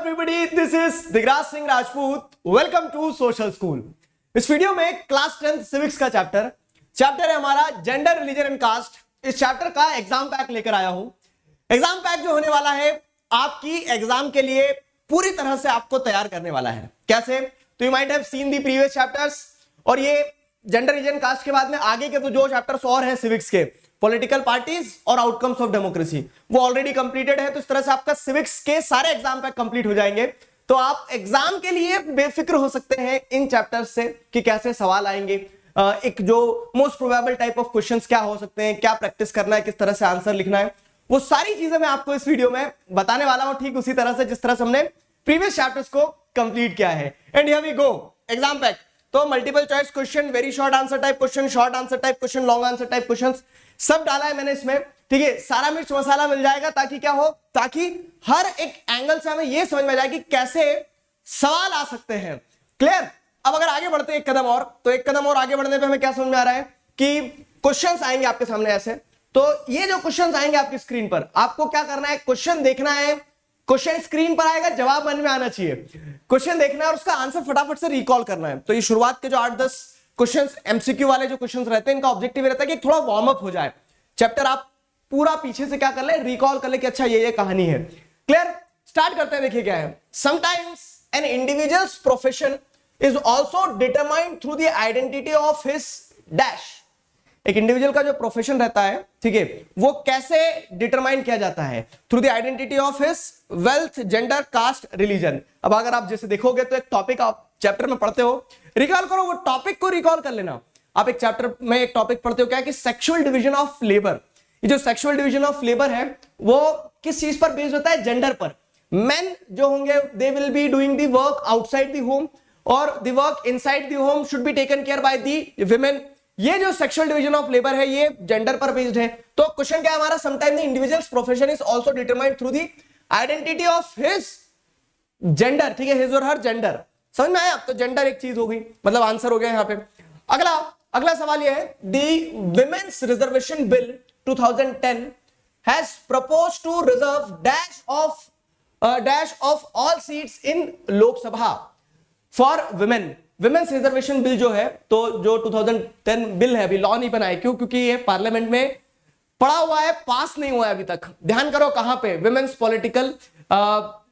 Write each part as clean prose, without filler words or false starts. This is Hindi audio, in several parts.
everybody, this is Digraj Singh Rajput. Welcome to social school. इस वीडियो में क्लास 10th सिविक्स का चैप्टर है हमारा जेंडर, रिलीजन एंड कास्ट. इस चैप्टर का एग्जाम पैक लेकर आया हूं. एग्जाम पैक जो होने वाला है आपकी एग्जाम के लिए पूरी तरह से आपको तैयार करने वाला है. कैसे? तो you might have seen the previous chapters, और ये जेंडर, रिलीजन, कास्ट के बाद में आगे के तो जो चैप्टर्स और हैं सिविक्स के, पॉलिटिकल पार्टीज और आउटकम्स ऑफ डेमोक्रेसी, वो ऑलरेडी कंप्लीटेड है. तो इस तरह से आपका सिविक्स के सारे एग्जाम पैक कंप्लीट हो जाएंगे. तो आप एग्जाम के लिए बेफिक्र हो सकते हैं इन चैप्टर्स से कि कैसे सवाल आएंगे, एक जो most probable type of questions क्या हो सकते हैं, क्या प्रैक्टिस करना है, किस तरह से आंसर लिखना है, वो सारी चीजें मैं आपको इस वीडियो में बताने वाला हूं. ठीक उसी तरह से जिस तरह से हमने प्रीवियस चैप्टर्स को कंप्लीट किया है. And here we go. Exam pack तो multiple choice question, very short answer type question, short answer type question, long answer type question, सब डाला है मैंने इसमें. ठीक है, सारा मिर्च मसाला मिल जाएगा ताकि क्या हो, ताकि हर एक एंगल से हमें यह समझ में आ जाए कि कैसे सवाल आ सकते हैं. क्लियर? अब अगर आगे बढ़ते हैं एक कदम और, तो एक कदम और आगे बढ़ने पे हमें क्या समझ में आ रहा है कि क्वेश्चंस आएंगे आपके सामने ऐसे. तो ये जो क्वेश्चंस आएंगे आपकी स्क्रीन पर, आपको क्या करना है, क्वेश्चन देखना है. क्वेश्चन स्क्रीन पर आएगा, जवाब मन में आना चाहिए. क्वेश्चन देखना है और उसका आंसर फटाफट से रिकॉल करना है. तो ये शुरुआत के जो 8-10 क्वेश्चंस, एमसीक्यू वाले जो क्वेश्चंस रहते हैं, इनका ऑब्जेक्टिव रहता है कि थोड़ा वार्म अप हो जाए. चैप्टर आप पूरा पीछे से क्या कर ले, रिकॉल कर ले कि अच्छा ये कहानी है. क्लियर? स्टार्ट करते हैं. देखिए क्या है. Sometimes N individuals profession is also determined through the identity of his dash. एक इंडिविजुअल का जो प्रोफेशन रहता है, ठीक है, वो कैसे डिटरमाइन किया जाता है? Through the identity of his wealth, gender, caste, religion. अब अगर आप जैसे देखोगे तो एक टॉपिक आप चैप्टर में पढ़ते हो, रिकॉल करो, वो टॉपिक को रिकॉल कर लेना. आप एक चैप्टर में एक टॉपिक पढ़ते हो क्या कि सेक्सुअल डिवीजन ऑफ लेबर. ये जो सेक्सुअल डिवीजन ऑफ लेबर है वो किस चीज पर बेस्ड होता है? जेंडर पर. मेन जो होंगे they will be doing the work outside the home, और the work inside the home should be taken care by the women. ये जो सेक्सुअल डिवीजन ऑफ लेबर है ये जेंडर पर बेस्ड है. तो क्वेश्चन क्या है हमारा? Sometime the individuals profession is also determined through the identity of his gender. ठीक है, हिज और हर जेंडर. समझ में आया? तो जेंडर एक चीज हो गई, मतलब आंसर हो गया यहां पे. अगला सवाल यह है, the women's reservation bill 2010 has proposed to reserve dash of all seats in Lok Sabha for women. Women's reservation bill जो है, तो जो 2010 बिल है, अभी लॉ नहीं बना है. क्यों? क्योंकि ये पार्लियामेंट में पड़ा हुआ है, पास नहीं हुआ है अभी तक. ध्यान करो कहां पे, विमेन्स पॉलिटिकल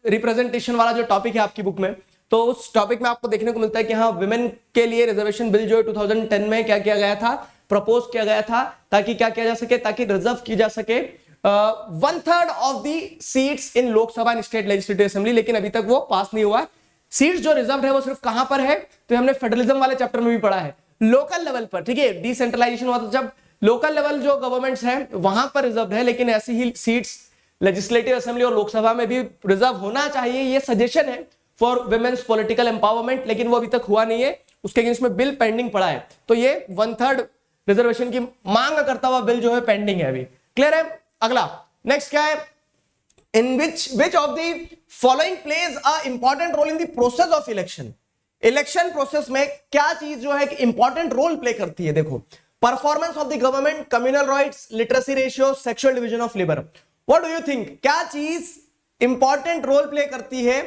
रिप्रेजेंटेशन वाला जो टॉपिक है आपकी बुक में, तो उस टॉपिक में आपको देखने को मिलता है कि हाँ, विमेन के लिए रिजर्वेशन बिल जो है 2010 में क्या किया गया था, प्रपोज किया गया था, ताकि क्या किया जा सके, ताकि रिजर्व की जा सके 1/3 of the seats in Lok Sabha and state legislative assembly. लेकिन अभी तक वो पास नहीं हुआ है. सीट्स जो रिजर्व है वो सिर्फ कहां पर है, तो हमने फेडरलिज्म वाले चैप्टर में भी पढ़ा है, लोकल लेवल पर. ठीक है, डिसेंट्रलाइजेशन हुआ तो जब लोकल लेवल जो गवर्नमेंट्स हैं वहां पर रिजर्व है, लेकिन ऐसी ही सीट्स लेजिस्लेटिव असेंबली और लोकसभा में भी रिजर्व होना चाहिए. ये सजेशन है फॉर वुमेन्स पॉलिटिकल एम्पावरमेंट, लेकिन वो अभी तक हुआ नहीं है. उसके अगेंस्ट में बिल पेंडिंग पड़ा है. तो ये 1/3 रिजर्वेशन की मांग करता हुआ बिल जो है पेंडिंग है अभी. क्लियर है? अगला नेक्स्ट क्या है, in which of the following plays a important role in the process of election. Election process में क्या चीज जो है कि इंपॉर्टेंट रोल प्ले करती है? देखो, performance of the government, communal riots, literacy ratio, sexual division of labour. What do you think, क्या चीज इंपॉर्टेंट रोल प्ले करती है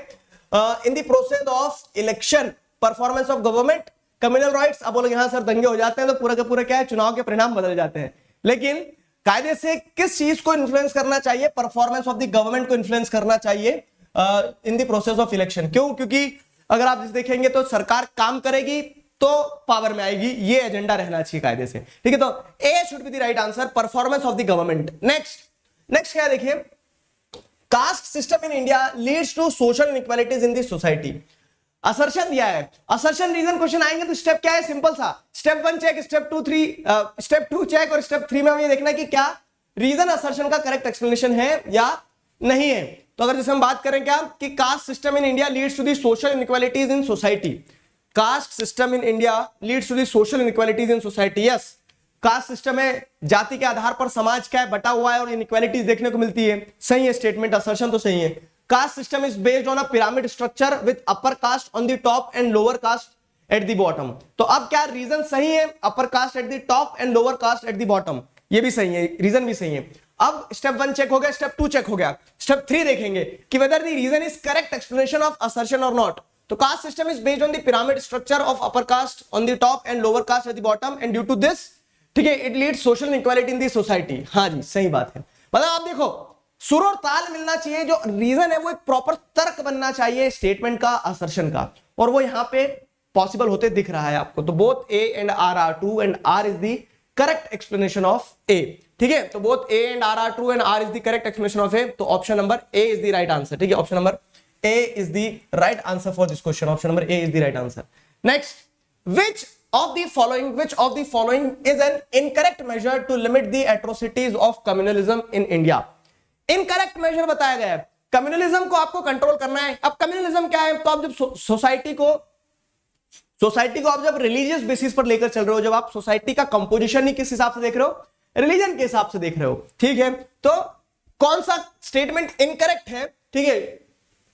in the process of election? Performance of government, communal riots. अब बोलोगे हाँ सर दंगे हो जाते हैं तो पूरा का पूरा क्या है, चुनाव के परिणाम बदल जाते हैं. लेकिन कायदे से किस चीज को इन्फ्लुएंस करना चाहिए? परफॉर्मेंस ऑफ द गवर्नमेंट को इन्फ्लुएंस करना चाहिए in the process of election. क्यों? क्योंकि अगर आप देखेंगे तो सरकार काम करेगी तो पावर में आएगी, ये एजेंडा रहना चाहिए कायदे से. ठीक है, तो A should be the right answer, performance of the government. Next क्या है, देखिए, caste system in India leads to social inequalities in the society. Assertion दिया है, असर्शन रीजन क्वेश्चन आएंगे तो स्टेप क्या है? सिंपल सा, स्टेप 1 चेक, स्टेप 2 चेक, और स्टेप 3 में हमें देखना है कि क्या रीजन असर्शन का करेक्ट एक्सप्लेनेशन है या नहीं है. तो अगर जैसे हम बात करें क्या कि caste system in India leads to the social inequalities in society. Caste system in India leads to the social inequalities in society. Yes, caste system है, जाति के आधार पर समाज क्या है, बटा हुआ है और इनइक्वालिटीज देखने को मिलती है. सही है स्टेटमेंट, असर्शन तो सही है. Caste system is based on a pyramid structure with upper caste on the top and lower caste at the bottom. तो अब क्या रीजन सही है? Upper caste at the top and lower caste at the bottom, ये भी सही है, रीजन भी सही है. अब स्टेप 1 चेक हो गया, स्टेप 2 चेक हो गया, स्टेप 3 देखेंगे कि whether the reason is correct explanation of assertion और नॉट। तो caste system is based on the pyramid structure of upper caste on the top and lower caste at the bottom and due to this, ठीक है, it leads social inequality in the society. हाँ जी, सही बात है। मतलब आप देखो, सुर और ताल मिलना चाहिए, जो रीजन है वो एक प्रॉपर तर्क बनना चाहिए स्टेटमेंट का, असर्शन का, और वो यहां पे पॉसिबल होते दिख रहा है आपको। तो both A and R are true and R is the correct explanation of ए, ठीक है। तो both A and are true and R is the correct explanation of ए। तो option number A is the right answer, ठीक है। Option number A is the right answer for this question. Option number A is the right answer. Next, which of the following is an incorrect measure to limit the atrocities of communalism in India? Incorrect measure बताया गया है, कम्युनलिज्म को आपको कंट्रोल करना है। अब कम्युनलिज्म क्या है? तो आप जब सोसाइटी को आप जब रिलीजियस बेसिस पर लेकर चल रहे हो, जब आप सोसाइटी का कंपोजिशन ही किस हिसाब से देख रहे हो, रिलीजन के हिसाब से देख रहे हो, ठीक है। तो कौन सा स्टेटमेंट इनकरेक्ट है, ठीक है,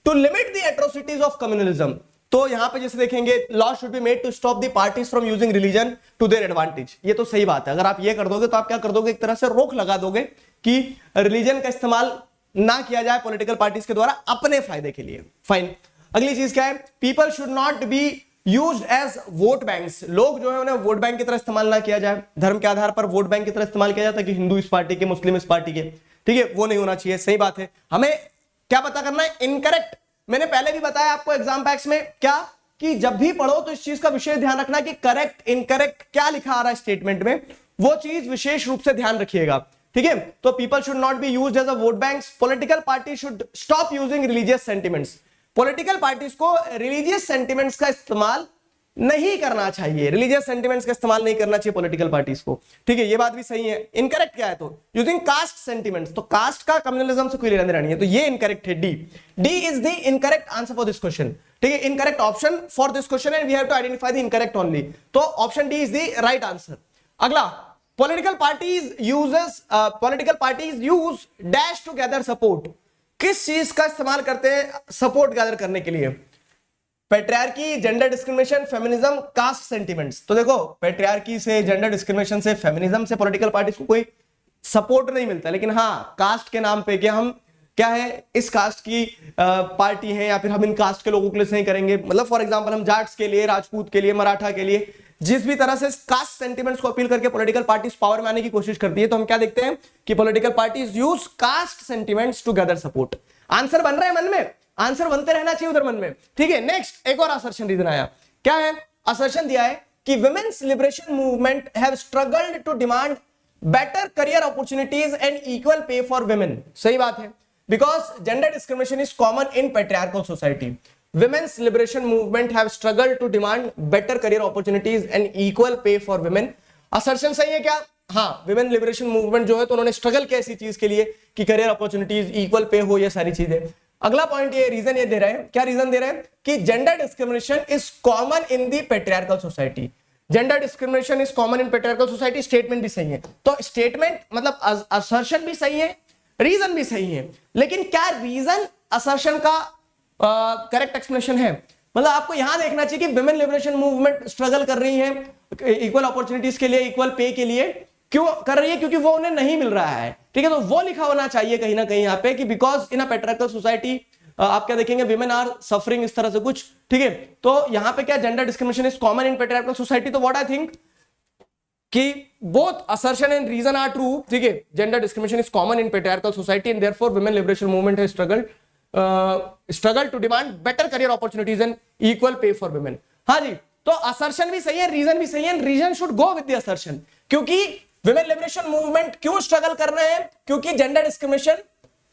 to limit the atrocities of communalism. तो यहां पे जैसे देखेंगे, law should be made to stop the parties from using religion to their advantage. ये तो सही बात है, अगर आप ये कर दोगे तो आप क्या कर दोगे, एक तरह से रोक लगा दोगे कि रिलीजन का इस्तेमाल ना किया जाए पॉलिटिकल पार्टीज के द्वारा अपने फायदे के लिए। फाइन। अगली चीज क्या है? People should not be used as vote banks. लोग जो है उन्हें वोट बैंक की तरह इस्तेमाल ना किया जाए, धर्म के आधार पर वोट बैंक की तरह इस्तेमाल किया जाता है कि हिंदू इस पार्टी के, मुस्लिम इस पार्टी के, ठीक है, वो नहीं होना चाहिए। सही बात है। हमें क्या पता करना है? इनकरेक्ट। मैंने पहले भी बताया आपको एग्जाम पैक्स में क्या, कि जब भी पढ़ो तो इस चीज का विशेष ध्यान रखना कि करेक्ट इनकरेक्ट क्या लिखा आ रहा है स्टेटमेंट में, वो चीज विशेष रूप से ध्यान रखिएगा, ठीक है। तो people should not be used as a vote banks. Political party should stop using religious sentiments. Political parties को रिलीजियस सेंटिमेंट्स का इस्तेमाल नहीं करना चाहिए, रिलीजियस सेंटिमेंट्स का इस्तेमाल नहीं करना चाहिए पॉलिटिकल पार्टीज को, ठीक है। ये बात भी सही है। इनकरेक्ट क्या है? तो यूजिंग कास्ट सेंटिमेंट्स। तो कास्ट का कम्युनलिज्म से कोई लेना देना नहीं है, तो ये इनकरेक्ट है। D is the incorrect answer for this question, ठीक है। Incorrect option for this question and we have to identify the incorrect only. तो option D is the right answer. अगला, political parties use dash to gather support. किस चीज का इस्तेमाल करते हैं सपोर्ट गैदर करने के लिए? Patriarchy, gender discrimination, feminism, caste sentiments. तो देखो, पेट्रियार्की से, जेंडर डिस्क्रिमिनेशन से, फेमिनिज्म से पॉलिटिकल पार्टीज को कोई सपोर्ट नहीं मिलता, लेकिन हाँ, कास्ट के नाम पे कि हम क्या है, इस कास्ट की पार्टी है या फिर हम इन कास्ट के लोगों के लिए सही करेंगे। मतलब फॉर एग्जांपल हम जाट्स के लिए, राजपूत के लिए, मराठा के लिए, जिस भी तरह से कास्ट सेंटिमेंट्स को अपील करके पॉलिटिकल पार्टीज पावर में आने की कोशिश करती है, तो हम क्या देखते हैं कि political parties use caste sentiments to gather support. Answer बन रहा है मन में, आंसर बनते रहना चाहिए उधर मन में, ठीक है। नेक्स्ट, एक और असर्शन रीजन आया। क्या है? असर्शन दिया है कि women's liberation movement have struggled to demand better career opportunities and equal pay for women. सही बात है, because gender discrimination is common in patriarchal society. Women's liberation movement have struggled to demand better career opportunities and equal pay for women. Assertion सही है क्या? हाँ, विमेन लिबरेशन मूवमेंट जो है तो उन्होंने स्ट्रगल किया ऐसी चीज के लिए कि करियर अपॉर्चुनिटीज, इक्वल पे हो, ये सारी चीजें। अगला पॉइंट, ये रीजन ये दे रहा है, क्या रीजन दे रहा है? कि gender discrimination is common in the patriarchal society. Gender discrimination is common in patriarchal society. Statement भी सही है, तो स्टेटमेंट मतलब असर्शन भी सही है, रीजन भी सही है, लेकिन क्या रीजन असर्शन का करेक्ट एक्सप्लेनेशन है? मतलब आपको यहां देखना चाहिए कि विमेन लिबरेशन मूवमेंट स्ट्रगल कर रही है इक्वल अपॉर्चुनिटीज के लिए, इक्वल पे के लिए। क्यों कर रही है? क्योंकि वो उन्हें नहीं मिल रहा है, ठीक है। तो वो लिखा होना चाहिए कहीं ना कहीं यहाँ पे कि because in a patriarchal society आप क्या देखेंगे, विमेन आर सफरिंग, इस तरह से कुछ, ठीक है। तो यहाँ पे क्या, gender discrimination is common in patriarchal society. तो व्हाट आई थिंक कि both assertion and reason are true, ठीक है। Gender discrimination is common in patriarchal society and therefore women liberation movement has struggle to demand better career opportunities and equal pay for women. हाँ जी, तो असर्शन भी सही है, रीजन भी सही है, reason should go with the assertion. क्योंकि विमेन लिबरेशन मूवमेंट क्यों स्ट्रगल कर रहे हैं? क्योंकि जेंडर डिस्क्रिमिनेशन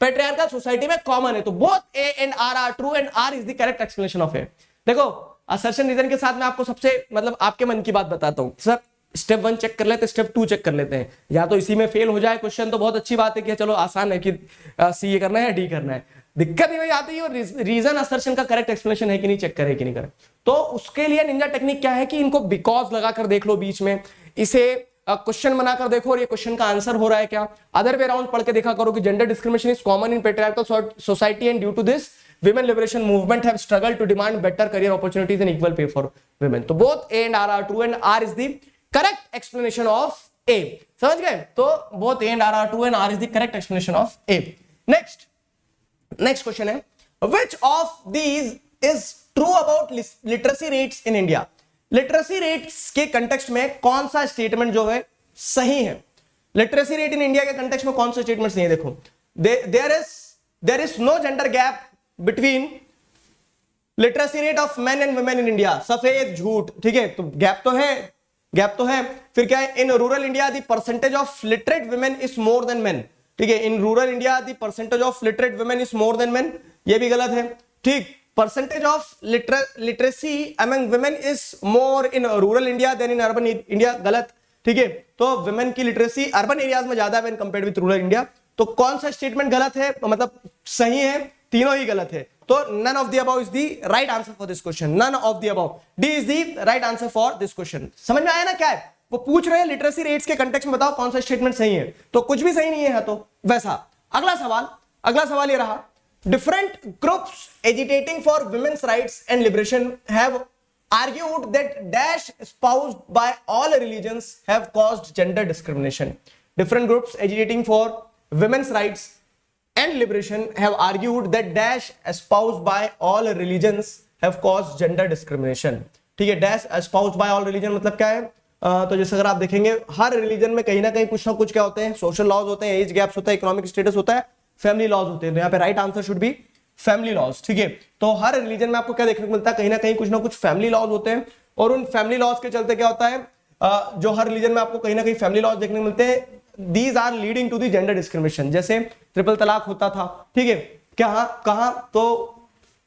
पेट्रियार्कल सोसाइटी में कॉमन है। तो both A and R are true and R is the correct explanation of A. देखो, असर्शन रीजन के साथ मैं आपको सबसे मतलब आपके मन की बात बताता हूं। सर स्टेप 1 चेक कर लेते हैं, स्टेप 2 चेक कर लेते हैं, या तो इसी में फेल हो जाए क्वेश्चन तो बहुत अच्छी बात है कि चलो आसान है कि सी ए करना है या डी करना है। दिक्कत ही वही आती है रीजन असर्शन का करेक्ट एक्सप्लेनेशन है कि नहीं, चेक करे कि नहीं करे। तो उसके लिए निंजा टेक्निक क्या है कि इनको बिकॉज लगाकर देख लो बीच में, इसे क्वेश्चन बनाकर देखो और ये क्वेश्चन का आंसर हो रहा है क्या। अदर वे राउंड पढ़ के देखा करो कि gender discrimination is common in patriarchal society and due to this women liberation movement have struggled to demand better career opportunities and equal pay for women. तो both A and R are true and R is the correct explanation of A. समझ गए? तो both A and R are true and R is the correct explanation of A. Next question है, which of these is true about literacy rates in India? Literacy rates के कंटेक्स्ट में कौन सा स्टेटमेंट जो है सही है? लिटरेसी रेट इन इंडिया के कंटेक्स्ट में कौन सा स्टेटमेंट सही है? देखो, there is no gender gap between literacy rate of men and women in India. सफेद झूठ, ठीक है, तो गैप तो है. फिर क्या है? In rural India the percentage of literate women is more than men. ठीक है, in rural India the percentage of literate women is more than men. ये भी गलत है. ठीक, percentage of literacy among women is more in rural India than in urban India. गलत. ठीक है, तो वुमेन की लिटरेसी अर्बन एरियाज में ज्यादा है when compared with rural India. तो कौन सा स्टेटमेंट गलत है, मतलब सही है? तीनों ही गलत है. तो none of the above is the right answer for this question. None of the above. D is the right answer for this question. समझ में आया ना? क्या है वो पूछ रहे हैं, लिटरेसी रेट्स के कंटेक्स्ट में बताओ कौन सा स्टेटमेंट सही है. तो कुछ भी सही नहीं है तो वैसा. अगला सवाल ये रहा, different groups agitating for women's rights and liberation have argued that dash espoused by all religions have caused gender discrimination. Different groups agitating for women's rights and liberation have argued that dash espoused by all religions have caused gender discrimination. ठीक है, dash espoused by all religion मतलब क्या है? तो जैसे अगर आप देखेंगे हर रिलीजन में कहीं ना कहीं कुछ ना कुछ क्या होते हैं, सोशल लॉज होते हैं, एज गैप्स होता है, इकोनॉमिक स्टेटस होता है, फैमिली लॉज होते हैं. तो यहाँ पे right answer should be family laws. ठीक है, तो हर रिलीजन में आपको क्या देखने को मिलता है? कहीं ना कहीं कुछ ना कुछ फैमिली लॉज होते हैं. और उन फैमिली लॉज के चलते क्या होता है, जो हर रिलीजन में आपको कहीं ना कहीं फैमिली लॉज देखने को मिलते हैं, these are leading to the gender discrimination. जैसे ट्रिपल तलाक होता था. ठीक है, कहां तो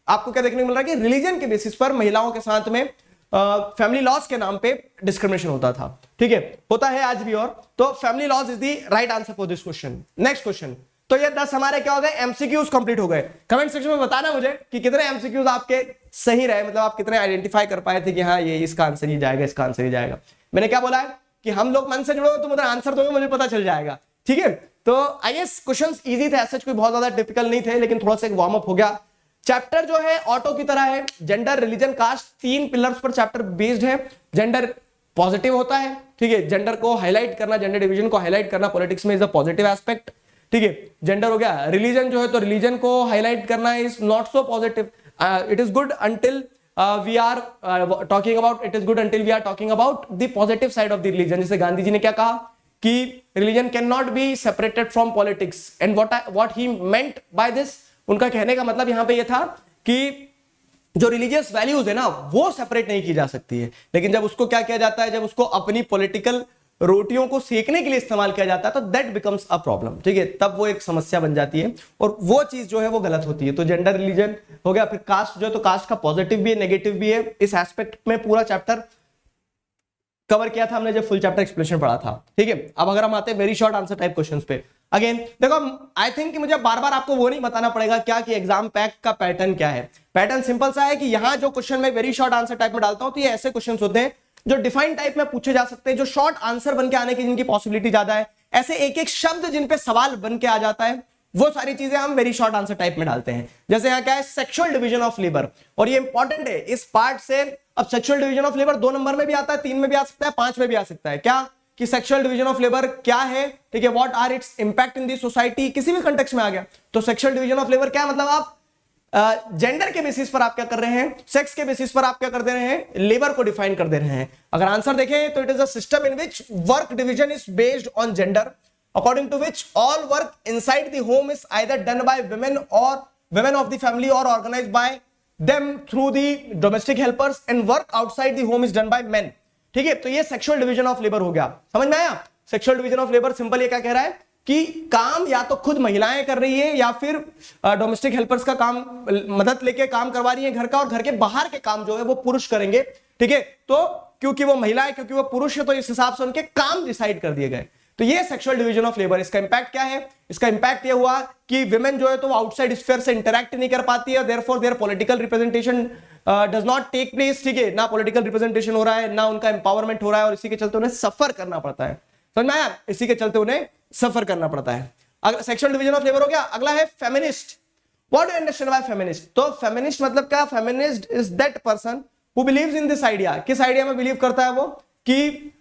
आपको क्या देखने को मिल रहा है कि रिलीजन के बेसिस पर महिलाओं के साथ में फैमिली लॉज के नाम पे डिस्क्रिमिनेशन होता था. ठीक है, होता है आज भी. और तो family laws is the right answer for this question. Next question. तो ये 10 हमारे क्या हो गए? एमसीक्यूज कंप्लीट हो गए. कमेंट सेक्शन में बताना मुझे कि कितने एमसीक्यूज आपके सही रहे, मतलब आप कितने आइडेंटिफाई कर पाए थे कि हाँ ये इसका आंसर ही जाएगा, इसका आंसर ही जाएगा. मैंने क्या बोला है कि हम लोग मन से जुड़ो तो मतलब आंसर दोगे, मुझे पता चल जाएगा. ठीक है, तो आई गेस क्वेश्चंस इजी थे, ऐसा कोई बहुत ज्यादा डिफिकल्ट नहीं थे, लेकिन थोड़ा सा एक वार्म अप हो गया. चैप्टर जो है ऑटो की तरह है, जेंडर, रिलीजन, कास्ट, 3 पिलर्स पर चैप्टर बेस्ड है. जेंडर पॉजिटिव होता है. ठीक है, जेंडर को हाईलाइट करना, जेंडर डिवीजन को हाईलाइट करना पॉलिटिक्स में इज अ पॉजिटिव एस्पेक्ट. ठीक है, जेंडर हो गया. रिलीजन जो है तो रिलीजन को हाईलाइट करना is not so positive. It is good until we are talking about, it is good until we are talking about the positive side of the religion. जैसे गांधी जी ने क्या कहा कि religion cannot be separated from politics, and what he meant by this, उनका कहने का मतलब यहाँ पे ये था कि जो रिलीजियस वैल्यूज है ना वो सेपरेट नहीं की जा सकती है, लेकिन जब उसको क्या किया जाता है, जब उसको अपनी पॉलिटिकल रोटियों को सेकने के लिए इस्तेमाल किया जाता है तो दैट बिकम्स अ प्रॉब्लम. ठीक है, तब वो एक समस्या बन जाती है और वो चीज जो है वो गलत होती है. तो जेंडर, रिलीजन हो गया. फिर कास्ट जो है तो कास्ट का पॉजिटिव भी है, नेगेटिव भी है. इस एस्पेक्ट में पूरा चैप्टर कवर किया था हमने जब फुल चैप्टर एक्सप्लेनेशन पढ़ा था. ठीक है, अब अगर हम आते हैं very short answer type questions पे. अगेन देखो, आई थिंक कि मुझे बार बार आपको वो नहीं बताना पड़ेगा क्या कि एग्जाम पैक का पैटर्न क्या है. पैटर्न सिंपल सा है कि यहाँ जो क्वेश्चन मैं वेरी शॉर्ट आंसर टाइप में डालता हूं तो ये ऐसे क्वेश्चन होते हैं जो डिफाइन टाइप में पूछे जा सकते हैं, जो शॉर्ट आंसर बन के आने की जिनकी पॉसिबिलिटी ज्यादा है. ऐसे एक एक शब्द जिन पे सवाल बन के आ जाता है, वो सारी चीजें हम वेरी शॉर्ट आंसर टाइप में डालते हैं. जैसे यहाँ क्या है, सेक्सुअल डिवीजन ऑफ लेबर, और ये इंपॉर्टेंट है इस पार्ट से. अब sexual division of labour 2 number में भी आता है, 3 में भी आ सकता है, 5 में भी आ सकता है. क्या कि सेक्सुअल डिवीजन ऑफ लेबर क्या है? ठीक है, what are its impact in the society, किसी भी कंटेक्स्ट में आ गया तो सेक्सुअल डिवीजन ऑफ लेबर क्या मतलब, आप जेंडर के बेसिस पर आप क्या कर रहे हैं, सेक्स के बेसिस पर आप क्या कर दे रहे हैं, लेबर को डिफाइन कर दे रहे हैं. अगर आंसर देखें तो it is a system in which work division is based on gender, according to which all work inside the home is either done by women or women of the family or organized by them through the domestic helpers, and work outside the home is done by men. ठीक है, तो ये सेक्सुअल डिवीजन ऑफ लेबर हो गया. समझ में आया? Sexual division of labour simple ये क्या कह रहा है कि काम या तो खुद महिलाएं कर रही है या फिर डोमेस्टिक हेल्पर्स का काम, मदद लेके काम करवा रही है घर का, और घर के बाहर के काम जो है वो पुरुष करेंगे. ठीक है, तो क्योंकि वो महिला है, क्योंकि वो पुरुष है, तो इस हिसाब से उनके काम डिसाइड कर दिए गए. तो ये सेक्सुअल डिवीजन ऑफ लेबर. इसका इंपैक्ट क्या है? इसका इंपैक्ट ये हुआ कि विमेन जो है तो आउटसाइड स्फीयर से इंटरैक्ट नहीं कर पाती है, therefore their political representation does not take place. ठीक है, ना पॉलिटिकल रिप्रेजेंटेशन हो रहा है, ना उनका एम्पावरमेंट हो रहा है, और इसी के चलते उन्हें सफर करना पड़ता है. समझ में आया? इसी के चलते उन्हें सफर करना पड़ता है. अगर सेक्सुअल डिवीजन ऑफ लेबर हो गया. अगला है feminist. What do you understand bye feminist? तो फेमिनिस्ट मतलब क्या? Feminist is that person who believes in this idea. किस आइडिया में बिलीव करता है वो? कि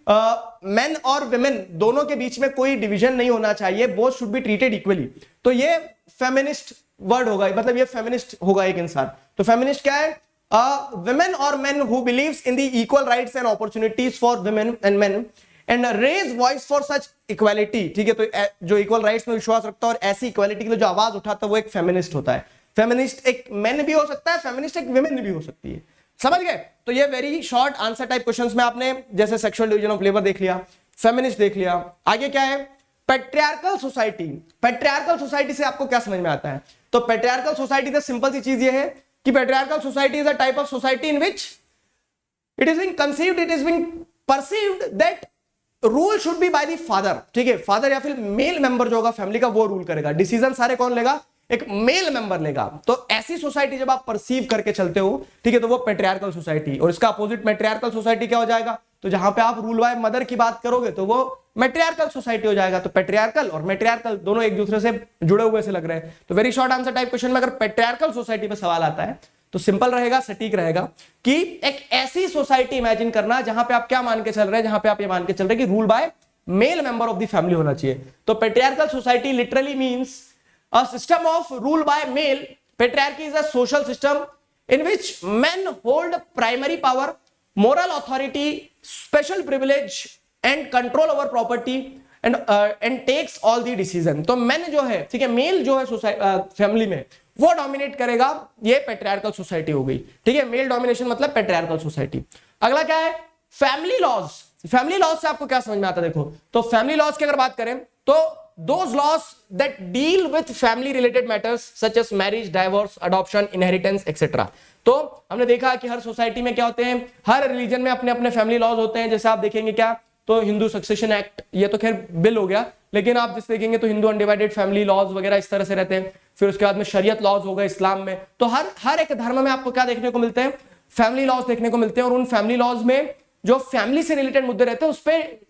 मेन और विमेन दोनों के बीच में कोई डिवीजन नहीं होना चाहिए, both should be treated equally. तो ये फेमिनिस्ट वर्ड होगा, मतलब ये फेमिनिस्ट होगा एक इंसान। तो फेमिनिस्ट क्या है? women or men who believes in the equal rights and opportunities for women and men and raise voice for such equality। ठीक है, तो जो इक्वल राइट्स में विश्वास रखता है और ऐसी इक्वालिटी के लिए जो आवाज उठाता है वो एक फेमिनिस्ट होता है। फेमिनिस्ट एक मेन भी हो सकता है, फेमिनिस्ट एक विमेन भी हो सकती है। समझ गए? तो ये very short answer type questions में आपने जैसे सेक्सुअल डिवीजन ऑफ लेबर देख लिया, फेमिनिस्ट देख लिया। आगे क्या है? Patriarchal society. पैट्रियार्कल सोसाइटी से आपको क्या समझ में आता है? तो पैट्रियार्कल सोसाइटी से सिंपल सी चीज ये है कि patriarchal society is a type of society in which it is being conceived, it is being perceived that rule should be by the father। ठीक है, फादर या फिर मेल मेंबर जो होगा फैमिली का वो रूल करेगा, डिसीजन सारे कौन लेगा? एक मेल मेंबर लेगा। तो ऐसी सोसाइटी जब आप परसीव करके चलते हो, ठीक है, तो वो पैट्रियार्कल सोसाइटी। और इसका अपोजिट मैट्रियार्कल सोसाइटी क्या हो जाएगा? तो जहां पे आप रूल बाय मदर की बात करोगे तो वो मैट्रियार्कल सोसाइटी हो जाएगा। तो पैट्रियार्कल और मैट्रियार्कल दोनों एक दूसरे से जुड़े हुए से लग रहे हैं। तो very short answer type question में अगर पैट्रियार्कल सोसाइटी पे सवाल आता है तो सिंपल रहेगा, सटीक रहेगा कि एक ऐसी सोसाइटी इमेजिन करना जहां पे आप क्या मान के चल रहे हैं, जहां पे आप ये मान के चल रहे हैं कि rule by male member of the family होना चाहिए। तो patriarchal society literally means a system of rule by male। Patriarchy is a social system in which men hold primary power, moral authority, special privilege and control over property and takes all the decision। तो men जो है, ठीक है, मेल जो है फैमिली में वो डोमिनेट करेगा, ये पैट्रियार्कल सोसाइटी हो गई। ठीक है, मेल डोमिनेशन मतलब पैट्रियार्कल सोसाइटी। अगला क्या है? Family laws. फैमिली लॉज से आपको क्या समझ में आता है? देखो, तो फैमिली लॉज की अगर बात करें तो those laws that deal with family related matters such as marriage, divorce, adoption, inheritance etc। तो हमने देखा कि हर सोसाइटी में क्या होते हैं, हर रिलीजन में अपने अपने फैमिली लॉज होते हैं। जैसे आप देखेंगे क्या, तो हिंदू सक्सेशन एक्ट, ये तो खैर बिल हो गया, लेकिन आप जिस देखेंगे तो हिंदू अनडिवाइडेड फैमिली लॉज वगैरह इस तरह से रहते हैं। फिर उसके बाद में शरीयत लॉज हो गए इस्लाम में। तो हर एक धर्म में आपको क्या देखने को मिलते हैं? फैमिली लॉज देखने को मिलते हैं। और उन फैमिली लॉज में जो फैमिली से रिलेटेड मुद्दे रहते हैं उस पर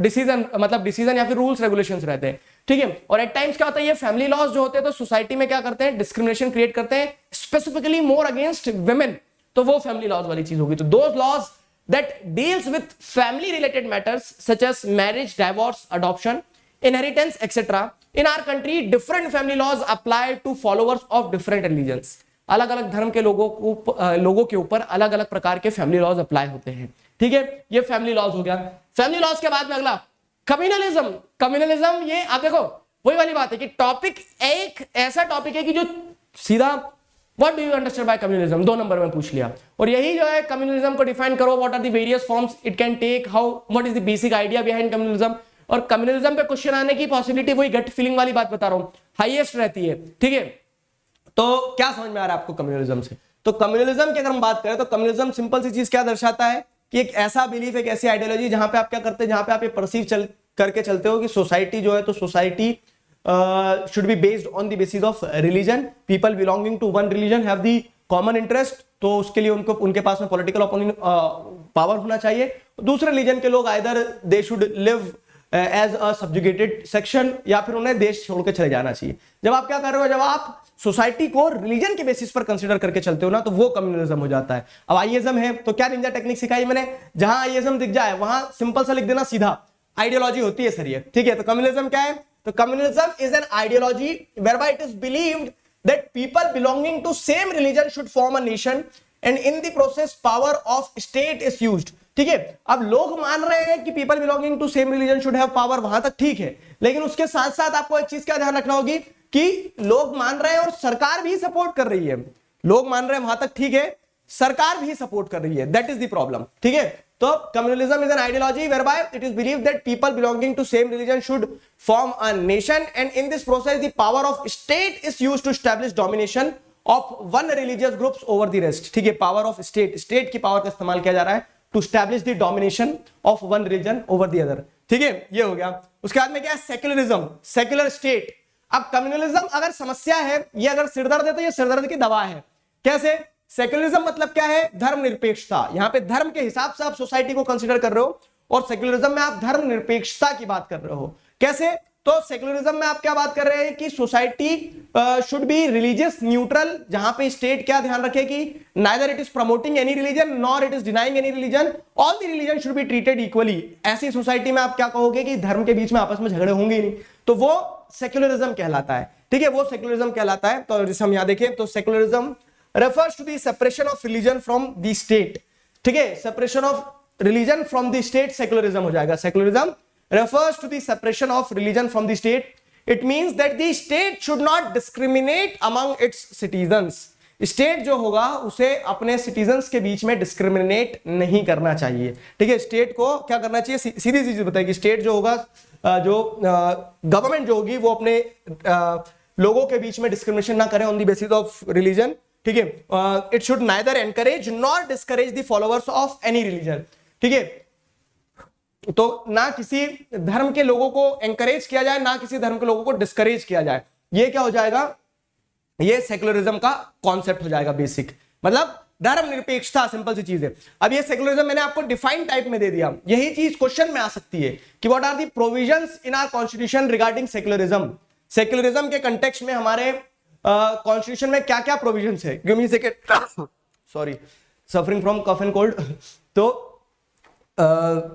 डिसीजन या फिर रूल्स रेगुलेशंस रहते हैं। ठीक है, और एट टाइम्स क्या होता है, ये फैमिली लॉज जो होते हैं तो सोसाइटी में क्या करते हैं? डिस्क्रिमिनेशन क्रिएट करते हैं, स्पेसिफिकली मोर अगेंस्ट वुमेन। तो वो फैमिली लॉज वाली चीज होगी। तो those laws that deals with family related matters such as marriage, divorce, adoption, inheritance etcetera in our country. Different family laws apply to followers of different religions. अलग अलग धर्म के लोगों के ऊपर अलग अलग प्रकार के फैमिली लॉज अप्लाई होते हैं। ठीक है, ये फैमिली लॉज हो गया। फैमिली लॉज के बाद में अगला कम्युनलिज्म। कम्युनलिज्म, ये आप देखो वही वाली बात है कि टॉपिक एक ऐसा टॉपिक है कि जो सीधा what do you understand bye communalism 2 number में पूछ लिया। और यही जो है कम्युनलिज्म को डिफाइन करो, what are the various forms it can take, how what is the basic idea behind communalism. और कम्युनलिज्म पे क्वेश्चन आने की पॉसिबिलिटी वही गट फीलिंग वाली बात बता रहा हूं, हाईएस्ट रहती है। ठीक है, तो क्या समझ में आ रहा है आपको कम्युनलिज्म से? तो कम्युनलिज्म की अगर हम बात करें तो कम्युनलिज्म सिंपल सी चीज क्या दर्शाता है कि एक ऐसा बिलीफ, एक ऐसी आइडियोलॉजी जहां पे आप क्या करते हैं, जहां पे आप ये परसीव करके चलते हो कि सोसाइटी जो है, तो society should be based on the basis of religion. People belonging to one religion have the common interest. तो उसके लिए उनके पास में पॉलिटिकल पावर होना चाहिए। दूसरे रिलीजन के लोग either they should live as a subjugated section या फिर उन्हें देश छोड़ के चले जाना चाहिए। जब आप क्या कर रहे हो, जब आप सोसाइटी को रिलीजन के बेसिस पर कंसीडर करके चलते हो ना, तो वो कम्युनलिज्म हो जाता है। अब आईएज्म है तो क्या निंजा टेक्निक सिखाई मैंने, जहां आईएज्म दिख जाए वहां सिंपल सा लिख देना, सीधा आइडियोलॉजी होती है सर ये। ठीक है, तो कम्युनलिज्म क्या है? तो communalism is an ideology whereby it is believed that people belonging to same religion should form a nation and in the process power of state is used। ठीक है, अब लोग मान रहे हैं कि people belonging to same religion should have power, वहां तक ठीक है, लेकिन उसके साथ साथ आपको एक चीज का ध्यान रखना होगी कि लोग मान रहे हैं और सरकार भी सपोर्ट कर रही है। लोग मान रहे हैं वहां तक ठीक है, सरकार भी सपोर्ट कर रही है, दैट इज द प्रॉब्लम। ठीक है, तो communalism is an ideology whereby it is believed that people belonging to same religion should form a nation and in this process the power of state is used to establish domination of one religious groups over the rest। ठीक है, पावर ऑफ स्टेट की पावर का इस्तेमाल किया जा रहा है to establish the domination of one religion over the other. ठीक है, ये हो गया। उसके बाद में क्या है? Secularism, secular state. अब कम्युनलिज्म अगर समस्या है, ये अगर सिरदर्द है तो ये सिरदर्द की दवा है। कैसे? सेक्युलरिज्म मतलब क्या है? धर्मनिरपेक्षता। यहां पे धर्म के हिसाब से आप सोसाइटी को कंसीडर कर रहे हो और सेक्युलरिज्म में आप धर्मनिरपेक्षता की बात कर रहे हो। कैसे? तो सेक्युलरिज्म में आप क्या बात कर रहे हैं कि society should B religious neutral, जहां पे स्टेट क्या ध्यान रखे कि neither it is promoting any religion nor it is denying any religion, all the religion should be treated equally. ऐसी सोसाइटी में आप क्या कहोगे कि धर्म के बीच में आपस में झगड़े होंगे ही नहीं, तो वो सेक्युलरिज्म कहलाता है। ठीक है, वो सेक्युलरिज्म कहलाता है। तो जैसे हम यहां देखें तो secularism refers to the separation of religion from the state। ठीक है, separation of religion from the state secularism हो जाएगा। secularism refers to the separation of religion from the state। it means that the state should not discriminate among its citizens। State जो होगा उसे अपने सिटीजन्स के बीच में डिस्क्रिमिनेट नहीं करना चाहिए। ठीक है, स्टेट को क्या करना चाहिए, सीधी सी चीज बताएगी, स्टेट जो होगा, जो गवर्नमेंट जो होगी वो अपने लोगों के बीच में डिस्क्रिमिनेशन ना करे on the basis of religion. ठीक है, it should neither encourage nor discourage the followers of any religion. ठीक है, तो ना किसी धर्म के लोगों को एनकरेज किया जाए, ना किसी धर्म के लोगों को डिस्करेज किया जाए। ये क्या हो जाएगा, ये सेक्युलरिज्म का कॉन्सेप्ट हो जाएगा बेसिक, मतलब धर्मनिरपेक्षता, सिंपल सी चीज है। अब ये सेक्युलरिज्म मैंने आपको डिफाइन टाइप में दे दिया, यही चीज क्वेश्चन में आ सकती है कि what are the provisions in our constitution regarding secularism. Secularism के कंटेक्स्ट में हमारे कॉन्स्टिट्यूशन में क्या क्या प्रोविजंस है, sorry suffering from cough and cold, तो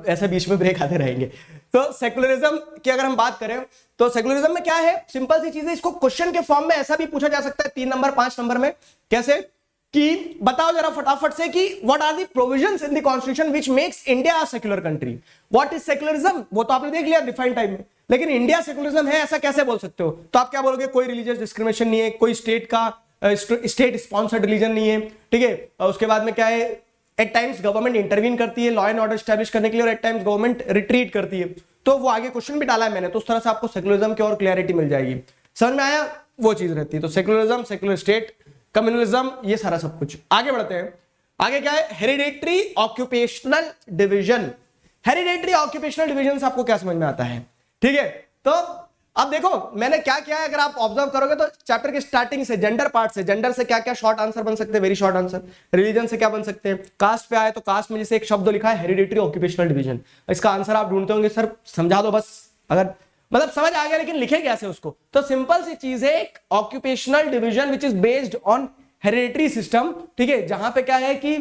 ऐसे बीच में ब्रेक आते रहेंगे। तो सेक्युलरिज्म की अगर हम बात करें तो सेक्युलरिज्म में क्या है, सिंपल सी चीज है, इसको क्वेश्चन के फॉर्म में ऐसा भी पूछा जा सकता है 3 नंबर 5 नंबर में। कैसे कि बताओ जरा फटाफट से कि what are the provisions in the constitution which makes India a secular country. What is secularism, वो तो आपने देख लिया डिफाइन टाइम में, लेकिन इंडिया सेक्युलरिज्म है ऐसा कैसे बोल सकते हो, तो आप क्या बोलोगे, कोई रिलीजियस डिस्क्रिमिनेशन नहीं है, कोई स्टेट का स्टेट स्पॉन्सर्ड रिलीजन नहीं है। ठीक है, उसके बाद में क्या है, एट टाइम्स गवर्नमेंट इंटरवीन करती है लॉ एंड ऑर्डर स्टैब्लिश करने के लिए, और एट टाइम्स गवर्नमेंट रिट्रीट करती है। तो वो आगे क्वेश्चन भी डाला है मैंने, तो उस तरह से आपको सेक्युलरिज्म की और क्लैरिटी मिल जाएगी। समझ में आया, वो चीज रहती है। तो सेक्युलरिज्म, सेक्युलर स्टेट, कम्युनलिज्म, ये सारा सब कुछ। आगे बढ़ते हैं, आगे क्या है, hereditary occupational division. Hereditary occupational division आपको क्या समझ में आता है। ठीक है, तो अब देखो मैंने क्या किया है, अगर आप ऑब्जर्व करोगे तो चैप्टर की स्टार्टिंग से जेंडर पार्ट से, जेंडर से क्या क्या शॉर्ट आंसर बन सकते हैं, वेरी शॉर्ट आंसर। रिलीजन से क्या बन सकते हैं, कास्ट पे आए तो कास्ट में जैसे एक शब्द लिखा है हेरिडेटरी ऑक्यूपेशनल डिवीजन, इसका आंसर आप ढूंढते होंगे सर समझा दो बस, अगर मतलब समझ आ गया लेकिन लिखे कैसे उसको, तो सिंपल सी चीज है, occupational division which is based on hereditary system. ठीक है, जहां पे क्या है कि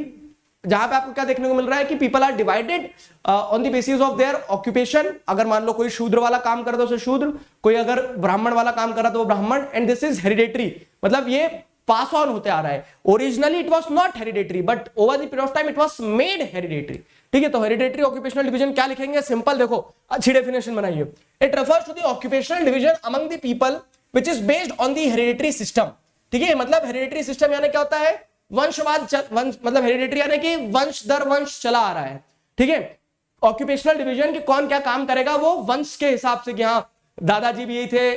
जहां पे आपको क्या देखने को मिल रहा है कि people are divided on the basis of their occupation. अगर मान लो कोई शूद्र वाला काम कर रहा है तो शूद्र, कोई अगर ब्राह्मण वाला काम कर रहा तो वो ब्राह्मण, एंड दिस इज हेरिडेटरी, मतलब ये पास ऑन होते आ रहा है। Originally it was not hereditary but over the period of time it was made hereditary. ठीक है, तो हेरिडेटरी ऑक्यूपेशनल डिवीजन क्या लिखेंगे, सिंपल देखो अच्छी डेफिनेशन बनाइए, it refers to the occupational division among the people which is based on the hereditary system. ठीक है, मतलब हेरिडेटरी सिस्टम यानी क्या होता है, वंशवाद, मतलब हेरिडेटरी यानी कि वंश दर वंश चला आ रहा है। ठीक है, ऑक्यूपेशनल डिवीजन कि कौन क्या काम करेगा वो वंश के हिसाब से, कि हाँ दादाजी भी यही थे,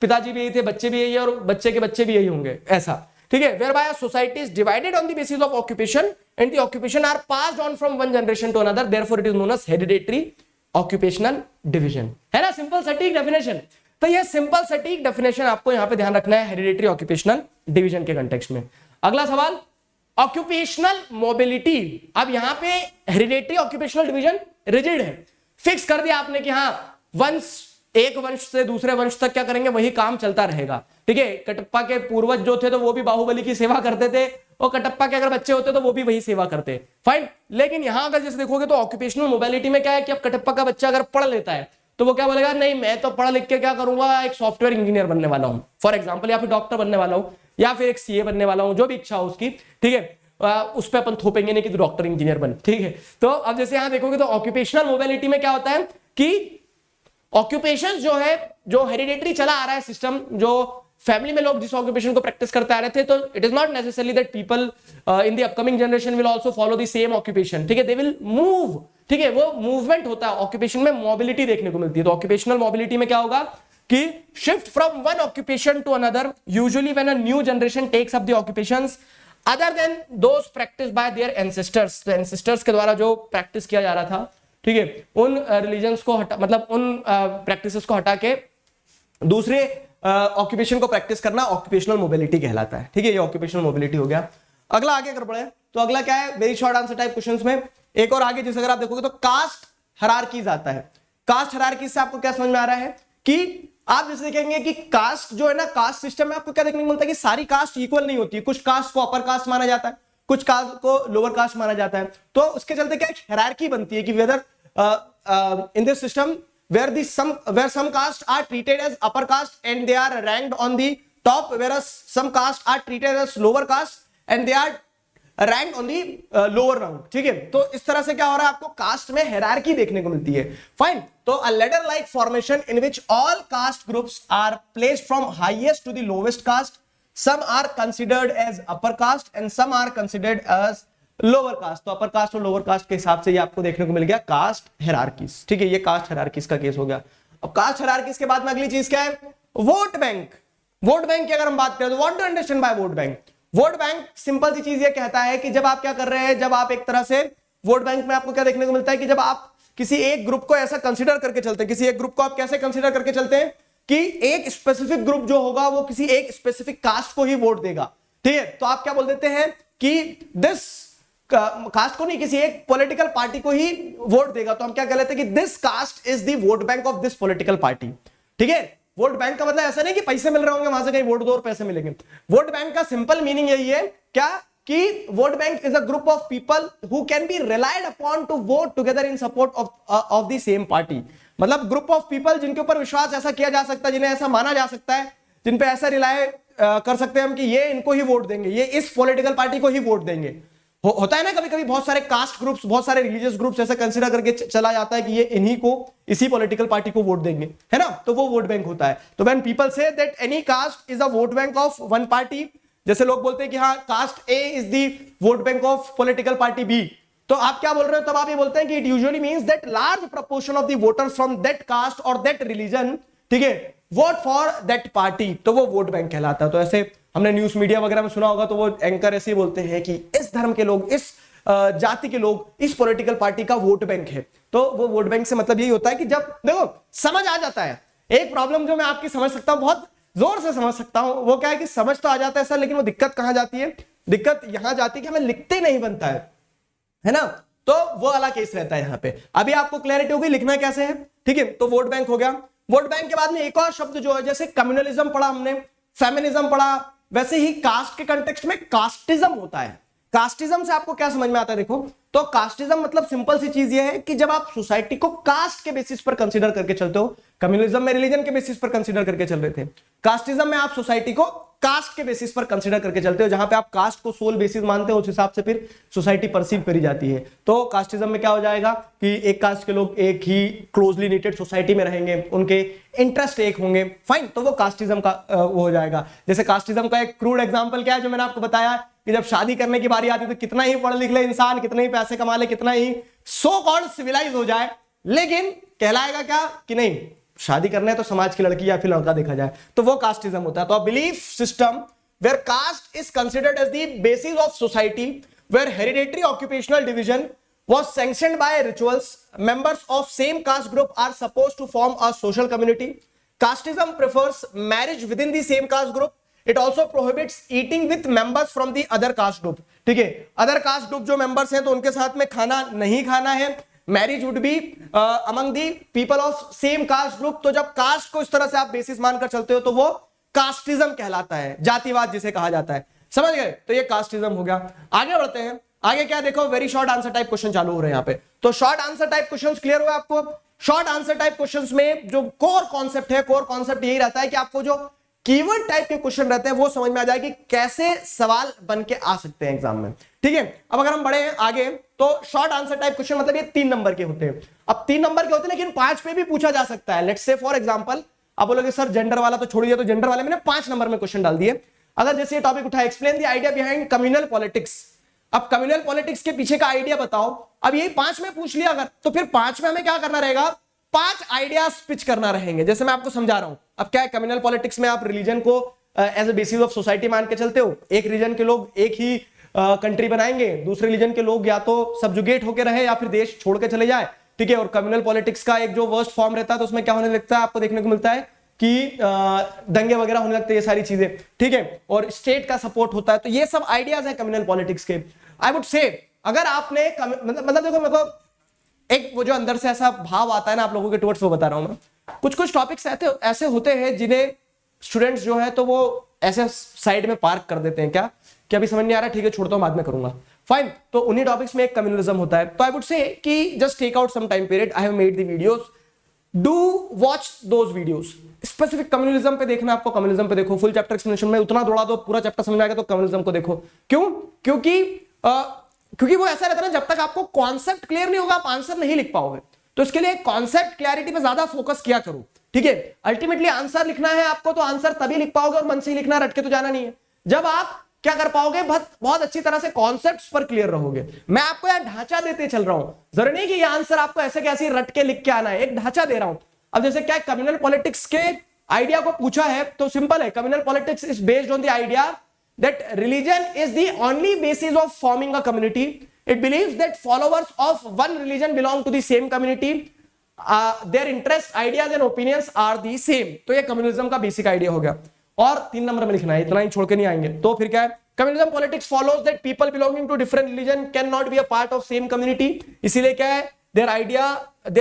पिताजी भी यही थे, बच्चे भी यही और बच्चे के बच्चे भी यही होंगे, ऐसा। ठीक है, whereby a society is divided on the basis of occupation and the occupation are passed on from one generation to another, therefore it is known as hereditary occupational division। है ना, सिंपल सटीक डेफिनेशन। तो ये सिंपल सटीक डेफिनेशन आपको यहां पे ध्यान रखना है हेरिडेटरी ऑक्यूपेशनल डिवीजन के कंटेक्स्ट में। अगला सवाल, ऑक्यूपेशनल मोबिलिटी। अब यहां पे हेरिडेटरी ऑक्यूपेशनल डिवीजन रिजिड है, फिक्स कर दिया आपने कि हाँ वंश, एक वंश से दूसरे वंश तक क्या करेंगे, वही काम चलता रहेगा। ठीक है, कटप्पा के पूर्वज जो थे तो वो भी बाहुबली की सेवा करते थे, और कटप्पा के अगर बच्चे होते तो वो भी वही सेवा करते, फाइन। लेकिन यहां अगर जैसे देखोगे तो ऑक्यूपेशनल मोबिलिटी में क्या है कि अब कटप्पा का बच्चा अगर पढ़ लेता है तो वो क्या बोलेगा, नहीं मैं तो पढ़ लिख के क्या करूंगा, एक सॉफ्टवेयर इंजीनियर बनने वाला हूं फॉर एग्जाम्पल, या फिर डॉक्टर बनने वाला हूं, या फिर एक सीए बनने वाला हूं, जो भी इच्छा हो उसकी। ठीक है, उस पर अपन थोपेंगे नहीं कि तू डॉक्टर इंजीनियर बन। ठीक है, तो अब जैसे यहां देखोगे तो ऑक्यूपेशनल मोबिलिटी में क्या होता है कि ऑक्यूपेशन जो है, जो हेरिडेटरी चला आ रहा है सिस्टम, जो फैमिली में लोग जिस ऑक्यूपेशन को प्रैक्टिस करते आ रहे थे, तो it is not necessary that people in the upcoming generation will also follow the same occupation. ठीक है, दे विल मूव। ठीक है, वो मूवमेंट होता है, ऑक्यूपेशन में मोबिलिटी देखने को मिलती है। तो ऑक्यूपेशनल मोबिलिटी में क्या होगा कि shift from one occupation to another, usually when a new generation takes up the occupations other than those practice by their ancestors. तो एंसेस्टर्स के द्वारा जो प्रैक्टिस किया जा रहा था, ठीक है, उन रिलीजन्स को हटा, मतलब उन प्रैक्टिसेस को हटा के दूसरे ऑक्यूपेशन को प्रैक्टिस करना ऑक्यूपेशनल मोबिलिटी कहलाता है। ठीक है, ये ऑक्यूपेशनल मोबिलिटी हो गया। अगला आगे अगर बढ़े तो अगला क्या है, very short answer type questions में एक और आगे जैसे अगर आप देखोगे तो कास्ट हायरार्कीज आता है। कास्ट हायरार्कीज से आपको क्या समझ में आ रहा है कि आप जैसे देखेंगे कि कास्ट जो है ना, कास्ट सिस्टम में आपको क्या देखने को मिलता है कि सारी कास्ट इक्वल नहीं होती है। कुछ कास्ट को अपर कास्ट माना जाता है, कुछ कास्ट को लोअर कास्ट माना जाता है। तो उसके चलते क्या एक हायरार्की बनती है कि whether in this system where some casts are treated as upper caste and they are ranked on the top, whereas some casts are treated as lower caste and they are ranked on the lower rung। ठीक है, तो इस तरह से क्या हो रहा है, आपको कास्ट में हायरार्की देखने को मिलती है। फाइन, तो a ladder like formation in which all caste groups are placed from highest to the lowest caste, some are considered as upper caste and some are considered as lower caste. तो अपर कास्ट और लोअर कास्ट के हिसाब से ये आपको देखने को मिल गया कास्ट हायरार्कीज। ठीक है, ये कास्ट हायरार्कीज का केस हो गया। अब कास्ट हायरार्कीज के बाद में अगली चीज क्या है, वोट बैंक। वोट बैंक की अगर हम बात करें तो what do understand by vote bank? Vote bank simple सी चीज ये कहता है कि जब आप क्या कर रहे हैं, जब आप एक तरह से वोट बैंक में आपको क्या देखने को मिलता है कि जब आप किसी एक ग्रुप को ऐसा कंसिडर करके चलते हैं, किसी एक ग्रुप को आप कैसे कंसिडर करके चलते हैं कि एक स्पेसिफिक ग्रुप जो होगा वो किसी एक स्पेसिफिक कास्ट को ही वोट देगा। ठीक है, तो आप क्या बोल देते हैं कि दिस कास्ट को नहीं, किसी एक पॉलिटिकल पार्टी को ही वोट देगा। तो हम क्या कह लेते हैं कि this caste is the vote bank of this political party. ठीक है, वोट बैंक का मतलब ऐसा नहीं कि पैसे मिल रहे होंगे वहां से कहीं वोट दो और पैसे मिलेंगे। वोट बैंक का सिंपल मीनिंग यही है क्या कि vote bank is a group of people who can be relied upon two vote together in support of the same party. मतलब ग्रुप ऑफ पीपल जिनके ऊपर विश्वास ऐसा किया जा सकता है, जिन्हें ऐसा माना जा सकता है, जिन पे ऐसा रिलाय कर सकते हैं हम कि ये इनको ही वोट देंगे, ये इस पॉलिटिकल पार्टी को ही वोट देंगे। होता है ना कभी कभी बहुत सारे कास्ट ग्रुप्स, बहुत सारे रिलीजियस ग्रुप्स ऐसा कंसीडर करके चला जाता है कि ये इन्हीं को, इसी पॉलिटिकल पार्टी को वोट देंगे, है ना, तो वो वोट बैंक होता है। तो when people say that any caste is a vote bank of one party, जैसे लोग बोलते हैं कि हाँ caste A is the vote bank of political party B, तो आप क्या बोल रहे हो, तब आप ये बोलते हैं कि it usually means that large proportion of the voters from that caste और दैट रिलीजन, ठीक है, वोट फॉर दैट पार्टी, तो वो वोट बैंक कहलाता है। तो ऐसे हमने न्यूज मीडिया वगैरह में सुना होगा, तो वो एंकर ऐसे ही बोलते हैं कि इस धर्म के लोग, इस जाति के लोग इस पॉलिटिकल पार्टी का वोट बैंक है। तो वो वोट बैंक से मतलब यही होता है कि जब देखो समझ आ जाता है, एक प्रॉब्लम जो मैं आपकी समझ सकता हूं, बहुत जोर से समझ सकता हूं, वो क्या है कि समझ तो आ जाता है सर, लेकिन वो दिक्कत कहां जाती है, दिक्कत यहां जाती है कि हमें लिखते नहीं बनता है ना, तो वो वाला केस रहता है यहाँ पे। अभी आपको क्लैरिटी होगी लिखना कैसे है, ठीक है। तो वोट बैंक हो गया। वोट बैंक के बाद में एक और शब्द जो है, जैसे कम्युनलिज्म पढ़ा हमने, फेमिनिज्म पढ़ा, वैसे ही कास्ट के कंटेक्स्ट में कास्टिज्म होता है। कास्टिज्म से आपको क्या समझ में आता है, देखो तो कास्टिज्म मतलब सिंपल सी चीज ये है कि जब आप सोसाइटी को कास्ट के बेसिस पर कंसीडर करके चलते हो, कम्युनलिज्म में रिलीजन के बेसिस पर कंसीडर करके चल रहे थे, कास्टिज्म में आप सोसाइटी को कास्ट के बेसिस पर कंसीडर करके चलते हो, जहां पे आप कास्ट को सोल बेसिस मानते हो, उस हिसाब से फिर सोसाइटी परसीव करी जाती है। तो कास्टिज्म में क्या हो जाएगा कि एक कास्ट के लोग एक ही क्लोजली रिलेटेड सोसाइटी में रहेंगे, उनके इंटरेस्ट एक होंगे, फाइन, तो वो कास्टिज्म का वो हो जाएगा। जैसे कास्टिज्म का एक क्रूड एग्जांपल क्या है, जो मैंने आपको बताया कि जब शादी करने की बारी आती है तो कितना ही पढ़ लिख ले इंसान, कितने ही पैसे कमा ले, कितना ही सो कॉल्ड सिविलाइज हो जाए, लेकिन कहलाएगा क्या कि नहीं, शादी करना है तो समाज की लड़की या फिर लड़का देखा जाए, तो वो कास्टिज्म होता है। तो belief system where caste is considered as the basis of society, where hereditary occupational division was sanctioned by rituals, members of same caste group are supposed to form a social community. Casteism prefers marriage within the same caste group. It also prohibits eating with members from the other caste group. ठीक है, अदर कास्ट ग्रुप जो मेंबर्स हैं तो उनके साथ में खाना नहीं खाना है। Marriage would be among the people of same caste group. तो जब कास्ट को इस तरह से आप बेसिस मानकर चलते हो तो वो कास्टिज्म कहलाता है, जातिवाद जिसे कहा जाता है, समझ गए। तो ये कास्टिज्म हो गया। आगे बढ़ते हैं, आगे क्या देखो, very short answer type question चालू हो रहे हैं यहाँ पे। तो short answer type questions clear हुआ आपको। शॉर्ट आंसर टाइप क्वेश्चंस में जो कोर कॉन्सेप्ट है, कोर कॉन्सेप्ट यही रहता है कि आपको जो कीवर्ड टाइप के क्वेश्चन रहते हैं वो समझ में आ जाए कि कैसे सवाल बन के आ सकते हैं एग्जाम में, ठीक है। अब अगर हम बढ़े आगे तो शॉर्ट आंसर टाइप क्वेश्चन मतलब ये 3 नंबर के होते हैं। अब 3 नंबर के होते हैं लेकिन 5 पे भी पूछा जा सकता है। लेट्स से फॉर एग्जांपल आप बोलोगे सर जेंडर वाला तो छोड़ दिया, तो जेंडर वाले मैंने 5 नंबर में क्वेश्चन डाल दिए। अगर जैसे टॉपिक उठा, explain the idea behind communal politics. अब कम्युनल पॉलिटिक्स के पीछे का आइडिया बताओ। अब यही 5 में पूछ लिया अगर, तो फिर 5 में हमें क्या करना रहेगा, 5 आइडियाज पिच करना रहेंगे। जैसे मैं आपको समझा रहा हूं, अब क्या है, कम्युनल पॉलिटिक्स में आप रिलीजन को as a basis of society मान के चलते हो। एक रीजन के लोग एक ही कंट्री बनाएंगे, दूसरे रीजन के लोग या तो सब्जुगेट होकर रहे या फिर देश छोड़ के चले जाए, ठीक है। और कम्युनल पॉलिटिक्स का एक जो वर्स्ट फॉर्म रहता है तो उसमें क्या होने लगता है, आपको देखने को मिलता है कि दंगे वगैरह होने लगते हैं, ये सारी चीजें, ठीक है। और स्टेट का सपोर्ट होता है। तो ये सब आइडियाज है कम्युनल पॉलिटिक्स के। आई वुड से अगर आपने मतलब देखो, मेरे को एक वो जो अंदर से ऐसा भाव आता है ना आप लोगों के टुवर्ड्स, वो बता रहा हूं मैं कुछ कुछ टॉपिक्स ऐसे होते हैं जिन्हें स्टूडेंट्स जो है तो वो ऐसे साइड में पार्क कर देते हैं, क्या कि अभी समझ नहीं आ रहा, ठीक है छोड़ता हूं बाद में करूंगा, फाइन। तो उन्हीं टॉपिक्स में एक कम्युनलिज्म होता है। तो आई would say that just take out some time period, I have made the videos, do watch those videos. Specific communalism पे देखना आपको, कम्युनलिज्म पे देखो, फुल चैप्टर एक्सप्लेनेशन में उतना दौड़ा दो पूरा चैप्टर समझ में आएगा, तो कम्युनलिज्म को देखो। क्यों? क्योंकि वो ऐसा रहता है ना, जब तक आपको कॉन्सेप्ट क्लियर नहीं होगा आप आंसर नहीं लिख पाओगे। तो इसके लिए कॉन्सेप्ट क्लैरिटी पे ज्यादा फोकस किया करो, ठीक है। अल्टीमेटली आंसर लिखना है आपको, तो आंसर तभी लिख पाओगे, और मन से ही लिखना, रट के तो जाना नहीं है। जब आप क्या कर पाओगे, बहुत अच्छी तरह से कॉन्सेप्ट्स पर क्लियर रहोगे। मैं आपको यह ढांचा देते चल रहा हूं, जरूरी नहीं कि ये आंसर आपको ऐसे कैसे रट के लिख के आना है, एक ढांचा दे रहा हूं। अब जैसे क्या कम्युनल पॉलिटिक्स के आइडिया को पूछा है, तो सिंपल है, communal politics is based on the idea that religion is the only basis of forming a community. It believes that followers of one religion belong to the same community, their interest, ideas and opinions are the same. तो ये कम्युनिज्म का बेसिक आइडिया हो गया, और 3 नंबर में लिखना है, इतना ही छोड़ के नहीं आएंगे। तो फिर क्या है, communism politics follows that people belonging to different religion can not be a part of same community. इसीलिए क्या है, their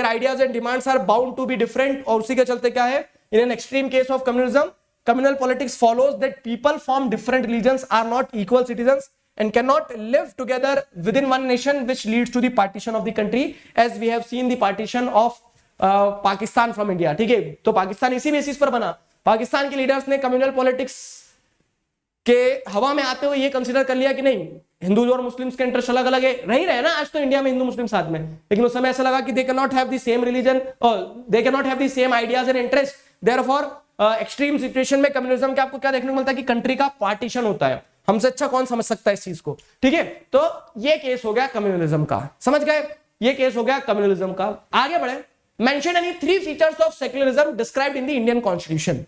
ideas and demands are bound to be different. और उसी के चलते क्या है, in an extreme case of communism, communal politics follows that people from different religions are not equal citizens and cannot live together within one nation, which leads to the partition of the country, as we have seen the partition of Pakistan from India, ठीक है। तो पाकिस्तान इसी बेसिस पर बना। पाकिस्तान के लीडर्स ने कम्युनल पॉलिटिक्स के हवा में आते हुए ये कंसीडर कर लिया कि नहीं, हिंदूज और मुस्लिम्स के इंटरेस्ट अलग अलग है, नहीं रहे ना आज तो इंडिया में हिंदू मुस्लिम साथ में, लेकिन उस समय ऐसा लगा कि they can not have the same religion, they can not have the same ideas and interest. Therefore extreme situation में कम्युनिज्म के आपको क्या देखने को मिलता है कि कंट्री का पार्टीशन होता है। हमसे अच्छा कौन समझ सकता है इस चीज को, ठीक है। तो ये केस हो गया कम्युनलिज्म का, समझ गए, ये केस हो गया कम्युनलिज्म का। आगे बढ़े, mention any 3 features of secularism described in the Indian constitution.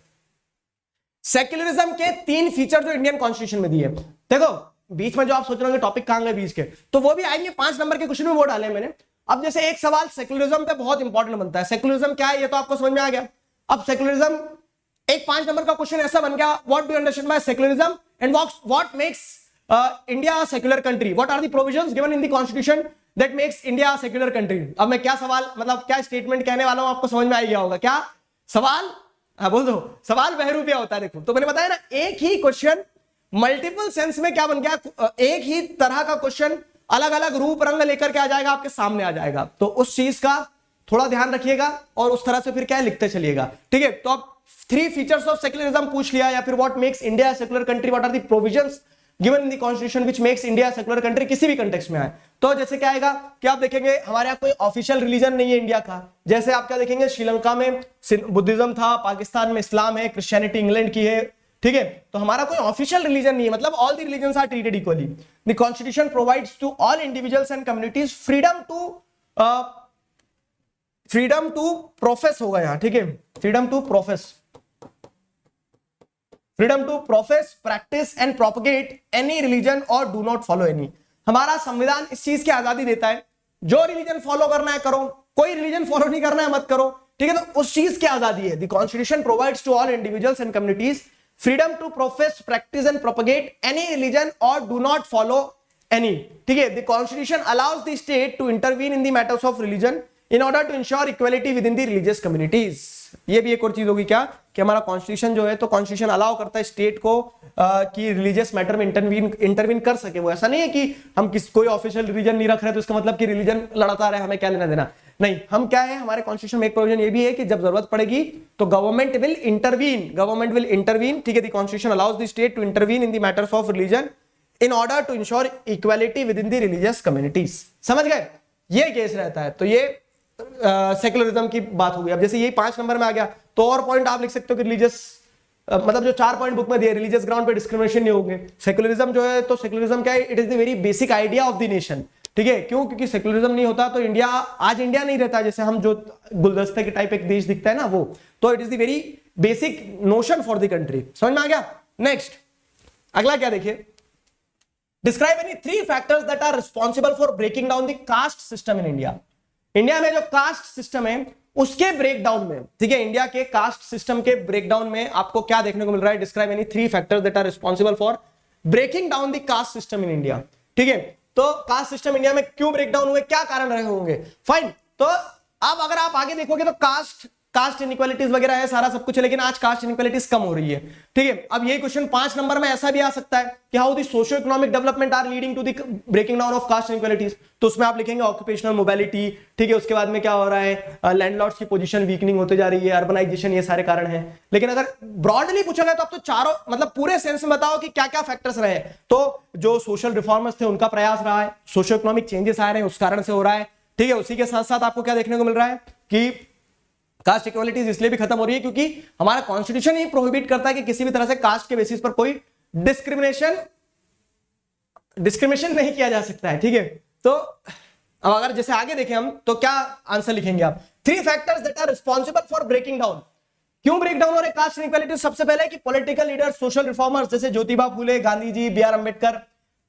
Secularism के 3 फीचर जो इंडियन कॉन्स्टिट्यूशन में दिए। देखो बीच में जो आप सोच रहे होंगे टॉपिक कहां गए बीच के, तो वो भी आएंगे, 5 नंबर के क्वेश्चन में वो डाले मैंने। अब जैसे एक सवाल सेक्युलरिज्म पे बहुत इंपॉर्टेंट बनता है, सेक्युलरिज्म क्या है ये तो आपको समझ में आ गया। अब सेक्युलरिज्म एक 5 नंबर का क्वेश्चन ऐसा बन गया, what do you understand by secularism and what makes India a secular country, what are the provisions given in the constitution that makes India a secular country. अब मैं क्या सवाल, मतलब क्या स्टेटमेंट कहने वाला हूं, आपको समझ में आ गया होगा। क्या सवाल, हाँ बोल दो, सवाल बहरूपिया होता है। देखो तो मैंने बताया ना, एक ही क्वेश्चन मल्टीपल सेंस में क्या बन गया, एक ही तरह का क्वेश्चन अलग अलग रूप रंग लेकर के आ जाएगा, आपके सामने आ जाएगा। तो उस चीज का थोड़ा ध्यान रखिएगा और उस तरह से फिर क्या है लिखते चलिएगा, ठीक है। तो आप 3 फीचर्स ऑफ सेक्युलरिज्म पूछ लिया, या फिर what makes India secular country, what are the provisions given in the constitution which makes India secular country, किसी भी कंटेक्स्ट में आए। तो जैसे क्या आएगा कि आप देखेंगे हमारे यहाँ कोई ऑफिशियल रिलीजन नहीं है इंडिया का। जैसे आप क्या देखेंगे, श्रीलंका में बुद्धिज्म था, पाकिस्तान में इस्लाम है, क्रिश्चियनिटी इंग्लैंड की है, ठीक है। तो हमारा कोई ऑफिशियल रिलीजन नहीं है, मतलब all the religions are treated equally. The constitution provides to all individuals and communities freedom to profess होगा यहाँ, ठीक है, freedom to profess, practice and propagate any religion और डू नॉट फॉलो एनी। हमारा संविधान इस चीज की आजादी देता है, जो रिलीजन फॉलो करना है करो, कोई रिलीजन फॉलो नहीं करना है मत करो, ठीक है। तो उस चीज की आजादी है। The constitution provides to all individuals and communities freedom to profess, practice and propagate any religion और डू नॉट फॉलो एनी, ठीक है। The constitution allows the state to intervene in the matters of religion in order to ensure equality with in the religious communities. ये भी एक और चीज होगी क्या कि हमारा कॉन्स्टिट्यूशन जो है, तो कॉन्स्टिट्यूशन अलाउ करता है स्टेट को कि रिलीजियस मैटर में इंटरवीन कर सके। वो ऐसा नहीं है कि हम कोई ऑफिशियल रिलीजन नहीं रख रहे तो इसका मतलब कि रिलीजन लड़ाता रहे, हमें क्या लेना देना, नहीं। हम क्या है, हमारे कॉन्स्टिट्यूशन में एक प्रोविजन ये भी है कि जब जरूरत पड़ेगी तो गवर्नमेंट विल इंटरवीन, ठीक है। The constitution allows the state to intervene in the matters of religion in order to ensure equality with in the religious communities. समझ गए, ये केस रहता है। तो ये सेक्युलरिज्म की बात हो गई। अब जैसे ये 5 नंबर में आ गया, तो और पॉइंट आप लिख सकते हो कि रिलीजियस, मतलब जो 4 पॉइंट बुक में दिए, रिलीजियस ग्राउंड पे डिस्क्रिमिनेशन नहीं होंगे। सेक्युलरिज्म जो है, तो सेक्युलरिज्म क्या है, it is the very basic idea of the nation, ठीक है। क्यों? क्योंकि सेक्युलरिज्म नहीं होता तो इंडिया, आज इंडिया नहीं रहता, जैसे हम जो गुलदस्ते के टाइप एक देश दिखता है ना वो, तो it is the very basic notion for the country. समझ में आ गया। नेक्स्ट अगला क्या देखिए, describe any 3 factors that are responsible for breaking down the caste system in India. India में जो कास्ट सिस्टम है उसके ब्रेकडाउन में, ठीक है, इंडिया के कास्ट सिस्टम के ब्रेकडाउन में आपको क्या देखने को मिल रहा है, describe any 3 factors that are responsible for breaking down the caste system in India, ठीक है। तो कास्ट सिस्टम इंडिया में क्यों ब्रेकडाउन हुए, क्या कारण रहे होंगे, फाइन। तो अब अगर आप आगे देखोगे तो कास्ट कास्ट इनइक्वालिटीज वगैरह है, सारा सब कुछ है, लेकिन आज कास्ट इनइक्वालिटीज कम हो रही है। ठीक है, अब यही क्वेश्चन 5 नंबर में ऐसा भी आ सकता है कि how the socio economic development are leading to the breaking down of caste inequalities, तो उसमें आप लिखेंगे ऑक्यूपेशनल मोबिलिटी। ठीक है, उसके बाद में क्या हो रहा है, लैंडलॉर्ड्स की पोजीशन वीकनिंग होते जा रही है, अर्बनाइजेशन, ये सारे कारण हैं। लेकिन अगर ब्रॉडली पूछा गया तो आप तो चारों मतलब पूरे सेंस में बताओ कि क्या क्या फैक्टर्स रहे। तो जो सोशल रिफॉर्मर्स थे उनका प्रयास रहा है, सोशियो इकोनॉमिक चेंजेस आ रहे हैं उस कारण से हो रहा है। ठीक है, उसी के साथ साथ आपको क्या देखने को मिल रहा है कि कास्ट इक्वालिटीज इसलिए भी खत्म हो रही है क्योंकि हमारा कॉन्स्टिट्यूशन ही प्रोहिबिट करता है कि किसी भी तरह से कास्ट के बेसिस पर कोई डिस्क्रिमिनेशन नहीं किया जा सकता है। ठीक है, तो अब अगर जैसे आगे देखें हम तो क्या आंसर लिखेंगे आप, 3 factors that are responsible for breaking down. क्यों ब्रेक डाउन हो रहे कास्ट इनइक्वालिटी? सबसे पहले कि पॉलिटिकल लीडर, सोशल रिफॉर्मर्स जैसे Jyotiba Phule, Gandhi ji, B R Ambedkar,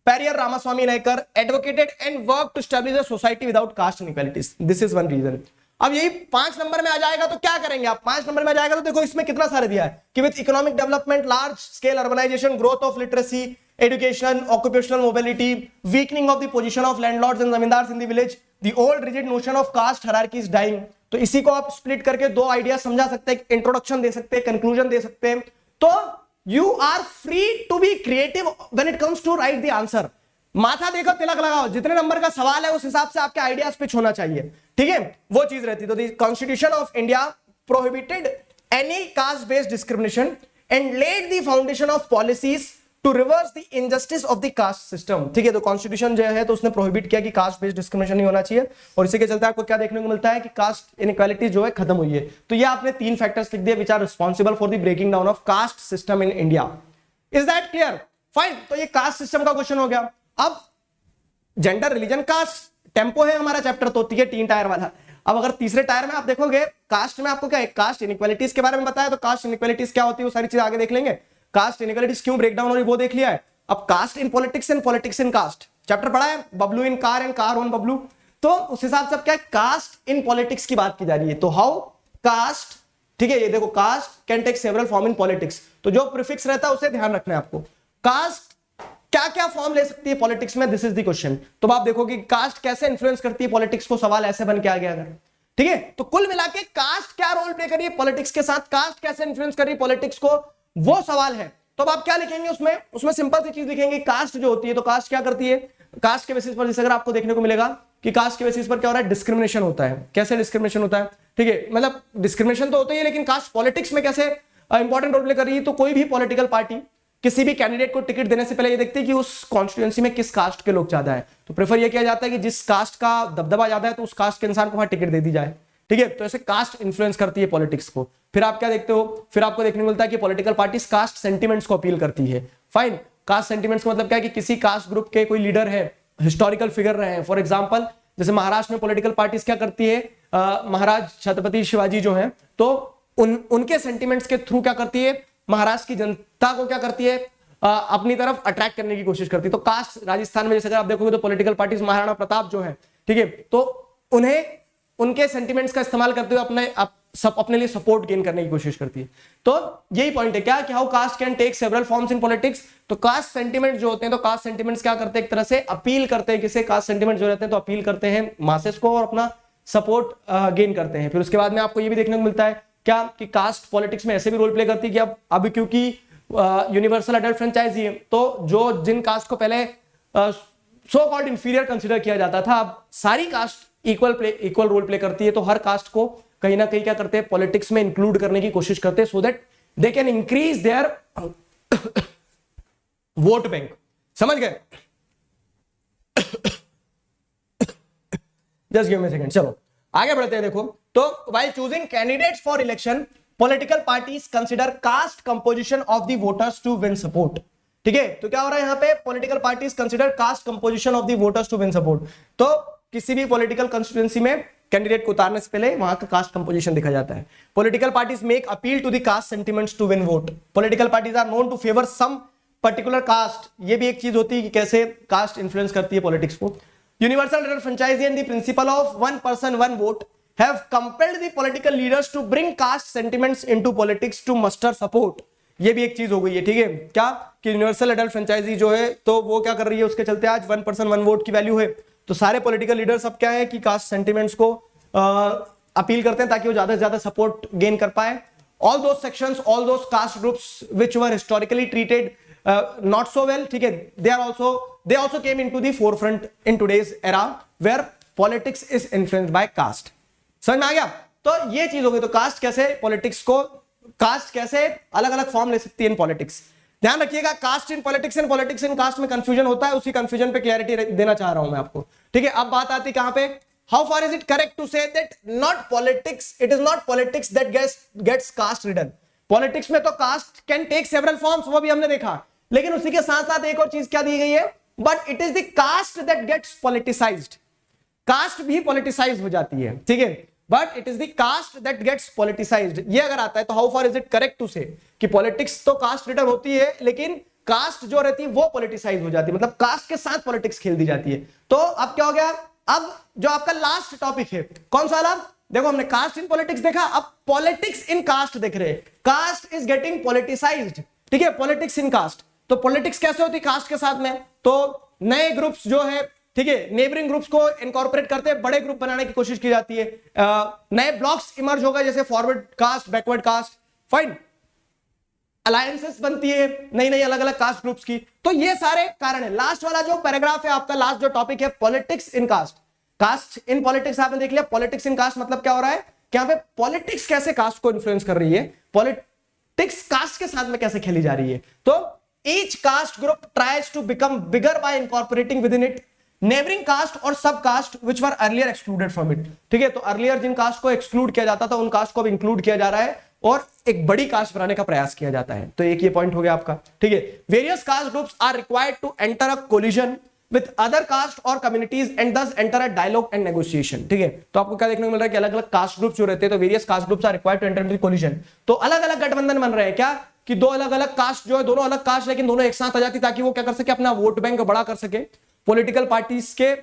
Periyar Ramaswamy Naicker advocated and work to establish a society without caste inequalities. This is one reason. अब यही 5 नंबर में आ जाएगा तो क्या करेंगे आप? 5 नंबर में आ जाएगा तो देखो इसमें कितना सारे दिया है कि with economic development, large scale urbanisation, growth of literacy, education, occupational mobility, weakening of the position of landlords and zamindars in the village, the old rigid notion of caste hierarchy is dying. तो इसी को आप स्प्लिट करके 2 आइडिया समझा सकते हैं, इंट्रोडक्शन दे सकते हैं, कंक्लूजन दे सकते हैं। तो you are free to be creative when it comes to write the answer. माथा देखो, तिलक लगाओ, जितने नंबर का सवाल है उस हिसाब से आपके आइडियाज पिच होना चाहिए। ठीक है, वो चीज रहती। तो the Constitution of India prohibited any caste based discrimination and led the foundation of policies to reverse the injustice of the caste system. ठीक है, तो कॉन्स्टिट्यूशन जो है तो उसने प्रोहिबिट किया कि कास्ट बेस्ड डिस्क्रिमिनेशन नहीं होना चाहिए, और इसी के चलते आपको क्या देखने को मिलता है कि कास्ट इनइक्वालिटी जो है खत्म हुई है। तो ये आपने 3 फैक्टर्स लिख दिए which are responsible for the breaking down of caste system in India. Is that clear? Fine, तो ये कास्ट सिस्टम का क्वेश्चन हो गया। अब जेंडर, रिलीजन, कास्ट टेम्पो है हमारा चैप्टर, तो 3 टायर वाला। अब अगर तीसरे टायर में आप देखोगे कास्ट में आपको क्या है, कास्ट इनइक्वालिटीज के बारे में बताया, तो कास्ट इनइक्वालिटीज क्या होती है वो सारी चीज आगे देख लेंगे। कास्ट इनइक्वालिटीज क्यों ब्रेक डाउन हो रही है वो देख लिया है। अब caste in politics and politics in caste chapter पढ़ा है, Bablu in car and car on Bablu. तो उस हिसाब से क्या है, कास्ट इन पॉलिटिक्स की बात की जा रही है। तो हाउ कास्ट, ठीक है, ये देखो caste can take several form in politics, तो जो प्रीफिक्स रहता है उसे ध्यान रखना है आपको। कास्ट क्या क्या फॉर्म ले सकती है पॉलिटिक्स में, दिस इज द क्वेश्चन। तो आप देखोगे कास्ट कैसे इन्फ्लुएंस करती है पॉलिटिक्स को, सवाल ऐसे बन के आ गया अगर। ठीक है, तो कुल मिला के कास्ट क्या रोल प्ले कर रही है पॉलिटिक्स के साथ, कास्ट कैसे इन्फ्लुएंस कर रही है पॉलिटिक्स को, वो सवाल है। तो अब आप क्या लिखेंगे उसमें सिंपल सी चीज लिखेंगे, कास्ट जो होती है तो कास्ट क्या करती है, कास्ट के बेसिस पर जैसे अगर आपको देखने को मिलेगा कि कास्ट के बेसिस पर क्या हो रहा है, डिस्क्रिमिनेशन होता है। कैसे डिस्क्रिमिनेशन होता है? ठीक है, मतलब डिस्क्रिमिनेशन तो होता ही है, लेकिन कास्ट पॉलिटिक्स में कैसे इंपॉर्टेंट रोल प्ले कर रही है। तो कोई भी पॉलिटिकल पार्टी किसी भी कैंडिडेट को टिकट देने से पहले ये देखते हैं कि उस कॉन्स्टिट्यूएंसी में किस कास्ट के लोग ज्यादा है, तो प्रेफर ये किया जाता है कि जिस कास्ट का दबदबा ज्यादा है तो उस कास्ट के इंसान को वहां टिकट दे दी जाए। ठीक है, तो ऐसे कास्ट इन्फ्लुएंस करती है पॉलिटिक्स को। फिर आप क्या देखते हो, फिर आपको देखने को मिलता है कि पॉलिटिकल पार्टीज कास्ट सेंटिमेंट्स को अपील करती है। फाइन, कास्ट सेंटिमेंट्स का मतलब क्या है कि किसी कास्ट ग्रुप के कोई लीडर है, हिस्टोरिकल फिगर रहे हैं। फॉर एग्जाम्पल जैसे महाराष्ट्र में पॉलिटिकल पार्टीज क्या करती है, महाराज छत्रपति शिवाजी जो है, तो उनके सेंटिमेंट्स के थ्रू क्या करती है, महाराष्ट्र की जनता को क्या करती है, अपनी तरफ अट्रैक्ट करने की कोशिश करती है। तो कास्ट राजस्थान में जैसे अगर आप देखोगे तो पॉलिटिकल पार्टीज महाराणा प्रताप जो है, ठीक है, तो उन्हें उनके सेंटिमेंट्स का इस्तेमाल करते हुए अपने लिए सपोर्ट गेन करने की कोशिश करती है। तो यही पॉइंट है क्या कि how caste can take several forms in politics. तो कास्ट सेंटिमेंट्स जो होते हैं, तो कास्ट सेंटिमेंट्स क्या करते हैं, एक तरह से अपील करते हैं, किसे कास्ट सेंटिमेंट्स जो रहते हैं तो अपील करते हैं मासेस को और अपना सपोर्ट गेन करते हैं। फिर उसके बाद में आपको ये भी देखने को मिलता है क्या कि कास्ट पॉलिटिक्स में ऐसे भी रोल प्ले करती है कि अब क्योंकि यूनिवर्सल अडल्ट फ्रेंचाइजी है, तो जो जिन कास्ट को पहले सो कॉल्ड इंफीरियर कंसीडर किया जाता था, अब सारी कास्ट इक्वल रोल प्ले करती है। तो हर कास्ट को कहीं ना कहीं क्या करते हैं, पॉलिटिक्स में इंक्लूड करने की कोशिश करते हैं, so that they can increase their vote bank. समझ गए? Just give me a second. चलो आगे बढ़ते हैं। देखो, तो while choosing candidates for election, political parties consider caste composition of the voters to win support. ठीक है, तो क्या हो रहा है यहाँ पे, political parties consider caste composition of the voters to win support. तो किसी भी पॉलिटिकल कंस्टिट्यूएंसी में कैंडिडेट को उतारने से पहले वहां का कास्ट कंपोजिशन देखा जाता है। Political parties make appeal to the caste sentiments to win vote. Political parties are known to favour some particular caste. ये भी एक चीज होती है कि कैसे कास्ट इन्फ्लुएंस करती है पॉलिटिक्स को। Universal adult franchise and the principle of one person one vote have compelled the political leaders to bring caste sentiments into politics to muster support। ये भी एक चीज हो गई है। ठीक है, क्या कि यूनिवर्सल अडल्ट फ्रेंचाइजी जो है तो वो क्या कर रही है, उसके चलते आज वन पर्सन वन वोट की वैल्यू है। तो सारे पॉलिटिकल लीडर्स अब क्या है कि कास्ट सेंटिमेंट्स को अपील करते हैं ताकि वो ज्यादा से ज्यादा सपोर्ट गेन कर पाए. All those sections, all those caste groups which were historically treated not so well, ठीक है, they also came into the forefront in today's era where politics is influenced by caste. समझ में आ गया? तो ये चीज हो गई. तो कास्ट कैसे पॉलिटिक्स को, कास्ट कैसे अलग अलग फॉर्म ले सकती है इन पॉलिटिक्स. ध्यान रखिएगा, caste in politics and politics in caste में कंफ्यूजन होता है. उसी कंफ्यूजन पे क्लैरिटी देना चाह रहा हूं मैं आपको. ठीक है, अब बात आती है कहां पे, how far is it correct to say that not politics, it is not politics that gets caste ridden. Politics में तो caste can take several forms, वो भी हमने देखा, लेकिन उसी के साथ साथ एक और चीज क्या दी गई है, but it is the caste that gets politicised. Caste भी पॉलिटिसाइज हो जाती है, ठीक है, but it is the caste that gets politicised. ये अगर आता है तो how far is it correct to say कि पॉलिटिक्स तो कास्ट रिटर्न होती है, लेकिन कास्ट जो रहती है वो पॉलिटिसाइज हो जाती है, मतलब कास्ट के साथ पॉलिटिक्स खेल दी जाती है. तो अब क्या हो गया, अब जो आपका लास्ट टॉपिक है कौन सा वाला, देखो हमने कास्ट इन पॉलिटिक्स देखा, अब पॉलिटिक्स इन कास्ट देख रहे हैं. कास्ट इज गेटिंग पॉलिटिसाइज्ड, ठीक है, पॉलिटिक्स इन कास्ट. तो पॉलिटिक्स कैसे होती है कास्ट के साथ में, तो नए ग्रुप्स जो है, ठीक है, नेबरिंग ग्रुप्स को इनकॉर्पोरेट करते हैं, बड़े ग्रुप बनाने की कोशिश की जाती है. नए ब्लॉक्स इमर्ज होगा जैसे forward caste, backward caste, fine, alliances बनती है नई नई अलग अलग कास्ट ग्रुप्स की. तो ये सारे कारण है. लास्ट वाला जो पैराग्राफ है आपका, लास्ट जो टॉपिक है politics in caste, caste in politics आपने देख लिया. पॉलिटिक्स इन कास्ट मतलब क्या हो रहा है कि यहां पे पॉलिटिक्स कैसे कास्ट को इन्फ्लुएंस कर रही है, पॉलिटिक्स कास्ट के साथ में कैसे खेली जा रही है. तो each caste group tries to become bigger by incorporating within it neighboring caste or sub caste which were earlier excluded from it. ठीक है, तो अर्लियर जिन कास्ट को एक्सक्लूड किया जाता था उन कास्ट को भी इंक्लूड किया जा रहा है और एक बड़ी कास्ट बनाने का प्रयास किया जाता है. तो एक ये पॉइंट हो गया आपका. ठीक है, various caste groups are required to enter a coalition with other caste or communities and thus enter a dialogue and negotiation. ठीक है, तो आपको क्या देखने को मिल रहा है कि अलग अलग कास्ट ग्रुप्स जो रहते हैं, तो various caste groups are required to enter into coalition. तो अलग अलग गठबंधन बन रहे हैं क्या कि दो अलग अलग कास्ट जो है, दोनों अलग कास्ट लेकिन दोनों एक साथ आ जाती ताकि वो क्या कर सके, अपना वोट बैंक बड़ा कर सके, पॉलिटिकल पार्टीज के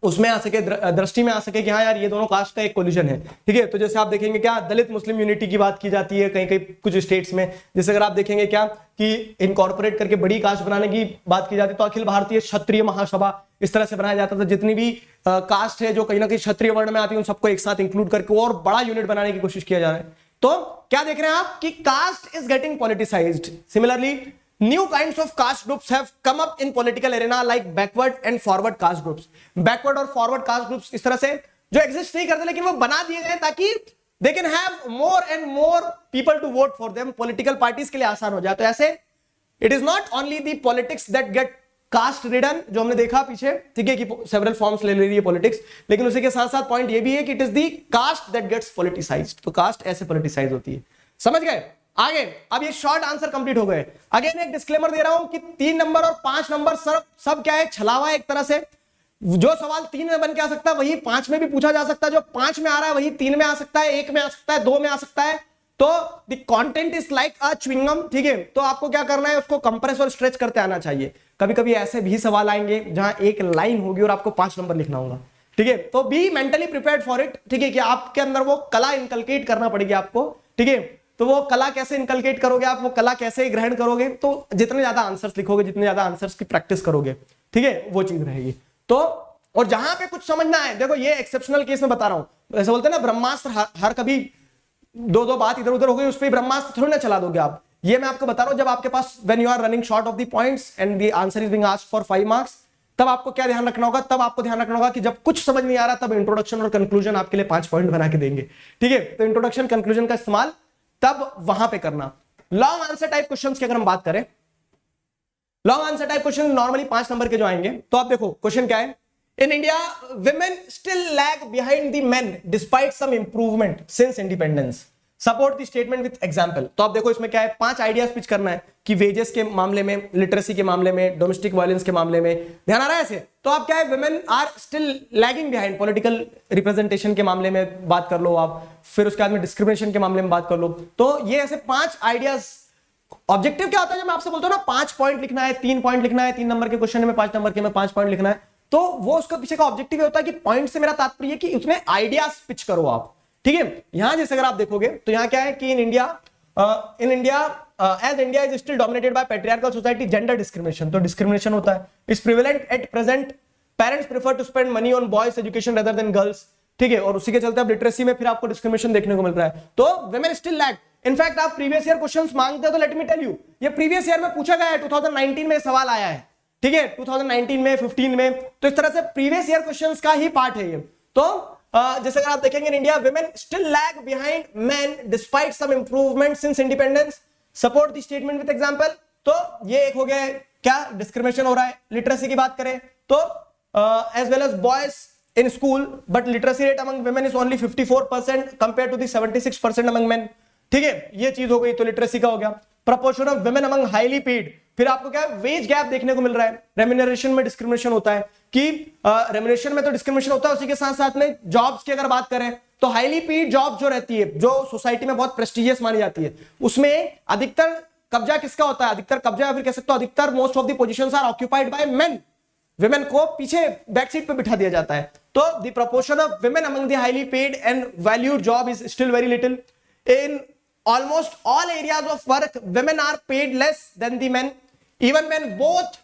उसमें आ सके, दृष्टि में आ सके कि हाँ यार ये दोनों कास्ट का एक कोलिजन है. ठीक है, तो जैसे आप देखेंगे क्या दलित मुस्लिम यूनिटी की बात की जाती है कहीं कहीं कुछ स्टेट्स में. जैसे अगर आप देखेंगे क्या कि इनकॉर्पोरेट करके बड़ी कास्ट बनाने की बात की जाती है, तो अखिल भारतीय क्षत्रिय महासभा इस तरह से बनाया जाता था. जितनी भी कास्ट है जो कहीं ना कहीं क्षत्रिय वर्ण में आती है उन सबको एक साथ इंक्लूड करके और बड़ा यूनिट बनाने की कोशिश किया जा रहा है. तो क्या देख रहे हैं आप कि caste is getting politicised. Similarly new kinds of caste groups have come up in political arena like backward and forward caste groups. backward और forward caste groups इस तरह से जो exist नहीं करते लेकिन वो बना दिए गए ताकि they can have more and more people to vote for them. political parties के लिए आसान हो जाए. तो ऐसे it is not only the politics that get caste ridden जो हमने देखा पीछे, ठीक है, कि several forms ले रही है politics, लेकिन उसी के साथ साथ पॉइंट ये भी है कि it is the caste that gets politicized. तो caste ऐसे politicize होती है. समझ गए? आगे अब ये शॉर्ट आंसर कंप्लीट हो गए. अगेन एक डिस्क्लेमर दे रहा हूं कि 3 नंबर और 5 नंबर सब क्या है, छलावा है एक तरह से. जो सवाल 3 में बन के आ सकता है वही 5 में भी पूछा जा सकता है, जो 5 में आ रहा है वही 3 में आ सकता है, 1 में आ सकता है, 2 में आ सकता है. तो the content is like a chewing gum. ठीक है, तो आपको क्या करना है, उसको कंप्रेस और स्ट्रेच करते आना चाहिए. कभी कभी ऐसे भी सवाल आएंगे जहां एक लाइन होगी और आपको 5 नंबर लिखना होगा. ठीक है, तो be mentally prepared for it. ठीक है, कि आपके अंदर वो कला इनकलकेट करना पड़ेगी आपको. ठीक है, तो वो कला कैसे इनकलकेट करोगे आप, वो कला कैसे ग्रहण करोगे, तो जितने ज्यादा आंसर्स लिखोगे, जितने ज्यादा आंसर्स की प्रैक्टिस करोगे, ठीक है, वो चीज रहेगी. तो और जहां पे कुछ समझना है, देखो ये एक्सेप्शनल केस में बता रहा हूं, ऐसे बोलते हैं ना ब्रह्मास्त्र हर कभी दो बात इधर उधर हो गई उस पर ब्रह्मास्त्र थोड़ी ना चला दोगे आप. ये मैं आपको बता रहा हूं, जब आपके पास when you are running short of the points and the answer is being asked for 5 marks, तब आपको क्या ध्यान रखना होगा, तब आपको ध्यान रखना होगा कि जब कुछ समझ नहीं आ रहा तब इंट्रोडक्शन और कंक्लूजन आपके लिए 5 पॉइंट बना के देंगे. ठीक है, तो इंट्रोडक्शन कंक्लूजन का इस्तेमाल तब वहां पे करना. लॉन्ग आंसर टाइप क्वेश्चंस की अगर हम बात करें, long answer type question normally 5 number के जो आएंगे, तो आप देखो क्वेश्चन क्या है. In India women still lag behind the men despite some improvement since independence. Support the statement with example. तो आप देखो इसमें क्या है, 5 आइडियाज पिच करना है कि वेजेस के मामले में, लिटरेसी के मामले में, डोमेस्टिक वायलेंस के मामले में. ध्यान आ रहा है ऐसे? तो आप क्या है, women are still lagging behind. Political representation के मामले में बात कर लो आप, फिर उसके बाद में डिस्क्रिमिनेशन के मामले में बात कर लो. तो ये ऐसे 5 आइडियाज. ऑब्जेक्टिव क्या होता है जब मैं आपसे बोलता हूं ना 5 पॉइंट लिखना है, 3 पॉइंट लिखना है, 3 नंबर के क्वेश्चन में 5 नंबर के में 5 पॉइंट लिखना है, तो वो उसका पीछे का ऑब्जेक्टिव होता है कि पॉइंट से मेरा तात्पर्य कि उसमें आइडियाज पिच करो आप. ठीक है, यहां जैसे अगर आप देखोगे तो यहां क्या है कि in India as India is still dominated by patriarchal society, gender discrimination. तो डिस्क्रिमिनेशन होता है, is prevalent at present. Parents prefer to spend money on boys education rather than girls. ठीक है, और उसी के चलते अब लिटरेसी में फिर आपको डिस्क्रिमिनेशन देखने को मिल रहा है। तो women still lag। इनफैक्ट आप प्रीवियस ईयर क्वेश्चंस मांगते हो तो लेट मी टेल यू, ये प्रीवियस ईयर में पूछा गया है, 2019 में सवाल आया है, ठीक है, 2019 में, 15 में, तो इस तरह से प्रीवियस ईयर क्वेश्चंस का ही पार्ट है ये। तो जैसे अगर आप देखेंगे in India, women still lag behind men despite some improvement since independence, support the statement with example। तो ये एक हो गया क्या डिस्क्रिमिनेशन हो रहा है। लिटरेसी की बात करें तो as well as boys in school but literacy rate among women is only 54% compared to the 76% among men, ठीक है, ये चीज हो गई, तो लिटरेसी का हो गया। Proportion of women among highly paid, फिर आपको क्या वेज गैप देखने को मिल रहा है। रेम्यूनरेशन में डिस्क्रिमिनेशन होता है कि रेम्यूनरेशन में तो डिस्क्रिमिनेशन होता है, उसी के साथ साथ में जॉब्स की अगर बात करें तो हाईली पेड जॉब जो रहती है, जो सोसाइटी में बहुत प्रेस्टिजियस मानी जाती है, उसमें अधिकतर कब्जा किसका होता है, अधिकतर कब्जा, या फिर कह सकते हो अधिकतर most of the positions are occupied by men. Women को पीछे बैक सीट पे बिठा दिया जाता है। तो the proportion of women among the highly paid and valued job is still very little. In almost all areas of work women are paid less than the men even when both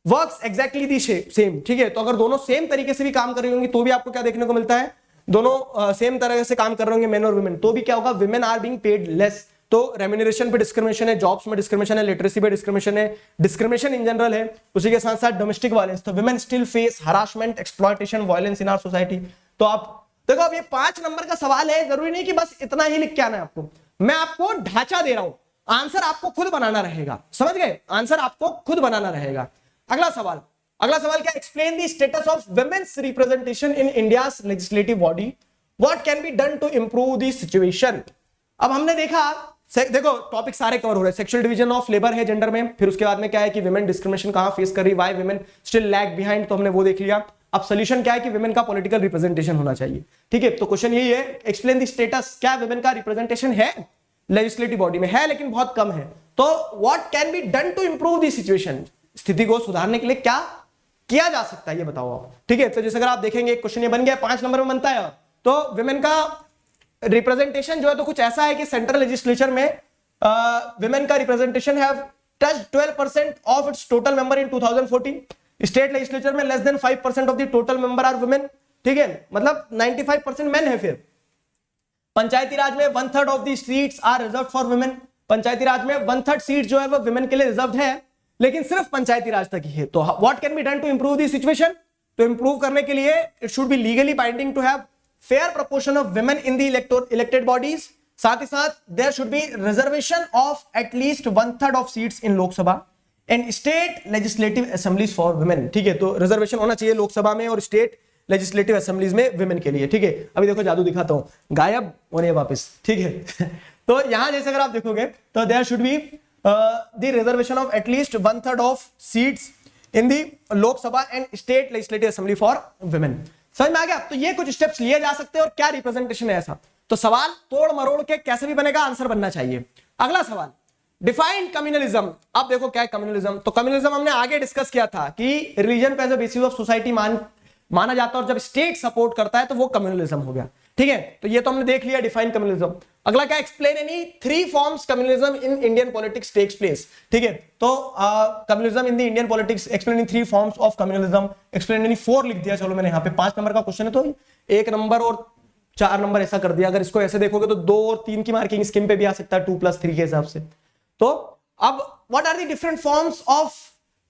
works exactly the same, ठीक है। तो अगर दोनों सेम तरीके से भी काम कर रही होंगी तो भी आपको क्या देखने को मिलता है, दोनों सेम तरह से काम कर रहे होंगे मेन और वुमेन, तो भी क्या होगा, women are being paid less. तो रेम्यूनरेशन पे डिस्क्रिमिनेशन है, जॉब्स में डिस्क्रिमिनेशन है, लिटरेसी पे डिस्क्रिमिनेशन है, डिस्क्रिमिनेशन इन जनरल है, उसी के साथ साथ डोमेस्टिक वायलेंस। तो women still face harassment, exploitation, violence in our society. तो आप देखो, अब ये 5 नंबर का सवाल है, जरूरी नहीं कि बस इतना ही लिख के आना है आपको, मैं आपको ढांचा दे रहा हूं, आंसर आपको खुद बनाना रहेगा, समझ गए, आंसर आपको खुद बनाना रहेगा। अगला सवाल क्या, explain the status of women's representation in India's legislative body, what can be done to improve the situation. अब हमने देखा, देखो टॉपिक सारे कवर हो रहे हैं, सेक्सुअल डिवीजन ऑफ लेबर है जेंडर में, फिर उसके बाद में क्या है कि विमेन डिस्क्रिमिनेशन कहां फेस कर रही, why women still lag behind, तो हमने वो देख लिया। अब सोल्यूशन क्या है कि विमेन का पॉलिटिकल रिप्रेजेंटेशन होना चाहिए, ठीक है। तो क्वेश्चन यही है, एक्सप्लेन द स्टेटस, क्या विमेन का रिप्रेजेंटेशन है लेजिस्लेटिव बॉडी में, है लेकिन बहुत कम है। तो what can be done to improve the situation, स्थिति को सुधारने के लिए क्या किया जा सकता है, ये बताओ आप, ठीक है। तो जैसे अगर आप देखेंगे क्वेश्चन ये बन गया, 5 नंबर में बनता है। तो विमेन का रिप्रेजेंटेशन जो है तो कुछ ऐसा है कि सेंट्रल लेजिस्लेचर में विमेन का representation have touched 12% of its total member in 2014। State legislature में less than 5% of the total member are women, ठीक है, मतलब 95% मेन है। फिर पंचायती राज में 1/3 of the seats are reserve for women, Panchayati Raj में 1/3 सीट जो है वो वुमेन के लिए रिजर्व है, लेकिन सिर्फ पंचायती राज तक ही है। तो what can be done to improve the situation, तो इंप्रूव करने के लिए it should be legally binding to have fair proportion of women in the elected bodies, साथ ही साथ there should be reservation of at least 1/3 of seats in Lok Sabha and state legislative assemblies for women, ठीक है। तो रिजर्वेशन होना चाहिए लोकसभा में और स्टेट लेजिस्लेटिव असेंबलीज में वुमेन के लिए, ठीक है। अभी देखो जादू दिखाता हूं, गायब होने वापस, ठीक है। तो यहां जैसे अगर आप देखोगे तो there should be the reservation of at least 1/3 of seats in the Lok Sabha and state legislative assembly for women. समझ में आ गया। तो ये कुछ स्टेप्स लिए जा सकते हैं और क्या रिप्रेजेंटेशन है ऐसा। तो सवाल तोड़ मरोड़ के कैसे भी बनेगा, आंसर बनना चाहिए। अगला सवाल, डिफाइन कम्युनलिज्म। अब देखो क्या है कम्युनलिज्म। तो कम्युनलिज्म हमने आगे डिस्कस किया था कि रिलीजन को as a basis of society माना जाता है, और जब स्टेट सपोर्ट करता है तो वो कम्युनलिज्म हो गया, ठीक है। तो ये तो हमने देख लिया डिफाइन कम्युनलिज्म। अगला क्या, explain any 3 forms communalism in Indian politics takes place, ठीक है। तो communalism in the Indian politics, explain in 3 forms of communalism, explain any 4 लिख दिया। चलो मैंने यहाँ पे 5 नंबर का क्वेश्चन है तो 1 नंबर और 4 नंबर ऐसा कर दिया। अगर इसको ऐसे देखोगे तो 2 और 3 की मार्किंग स्कीम पे भी आ सकता है 2+3 के हिसाब से। तो अब what are the different forms of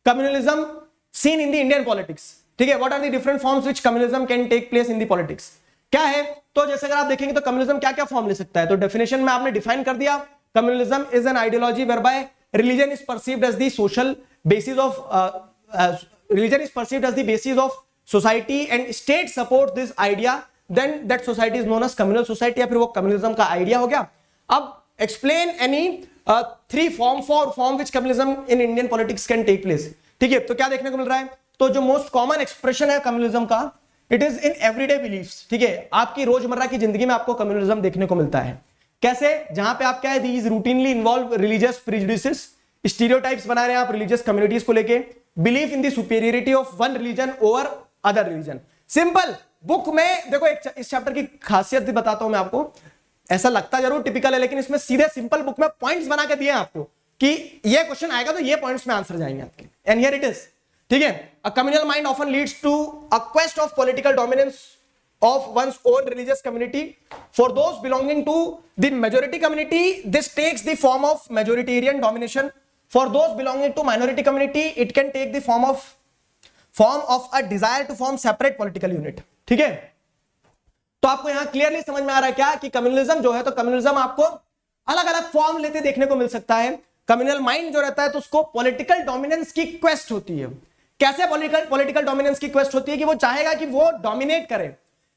communalism seen in the Indian politics, ठीक है। What are the different forms which communalism can take place in the politics, क्या है। तो जैसे अगर आप देखेंगे तो कम्युनलिज्म क्या क्या फॉर्म ले सकता है, तो डेफिनेशन में आपने डिफाइन कर दिया, communalism is an ideology whereby religion is perceived as the social basis of religion is perceived as the basis of society and state supports this idea, then that society is known as communal society, या फिर वो कम्युनलिज्म का आइडिया हो गया। अब explain any 3 form which communism in Indian politics can take place, ठीक है। तो क्या देखने को मिल रहा है, तो जो मोस्ट कॉमन एक्सप्रेशन है कम्युनलिज्म का, it is in everyday beliefs, ठीक है। आपकी रोजमर्रा की जिंदगी में आपको कम्युनलिज्म देखने को मिलता है। कैसे, जहां पे आप क्या है, these routinely involve religious prejudices, stereotypes बना रहे हैं आप रिलीजियस कम्युनिटीज को लेके, belief in the superiority of one religion over other religion. Simple book में देखो, एक इस चैप्टर की खासियत बताता हूं मैं आपको, ऐसा लगता जरूर टिपिकल है लेकिन इसमें सीधे सिंपल बुक में पॉइंट्स बना के दिए आपको कि ये क्वेश्चन आएगा तो ये पॉइंट्स में आंसर जाएंगे आपके, एंड हियर इट इज, ठीक है। A communal mind often leads to a quest of political dominance of one's own religious community. For those belonging to the majority community, this takes the form of majoritarian domination. For those belonging to minority community, it can take the form of a desire to form separate political unit. ठीक है, तो आपको यहां क्लियरली समझ में आ रहा है क्या कि कम्युनलिज्म जो है, तो कम्युनलिज्म आपको अलग अलग फॉर्म लेते देखने को मिल सकता है. कम्युनल माइंड जो रहता है तो उसको पॉलिटिकल डोमिनेंस की क्वेस्ट होती है. कैसे पॉलिटिकल डोमिनेंस की क्वेस्ट होती है कि वो चाहेगा कि वो डोमिनेट करे.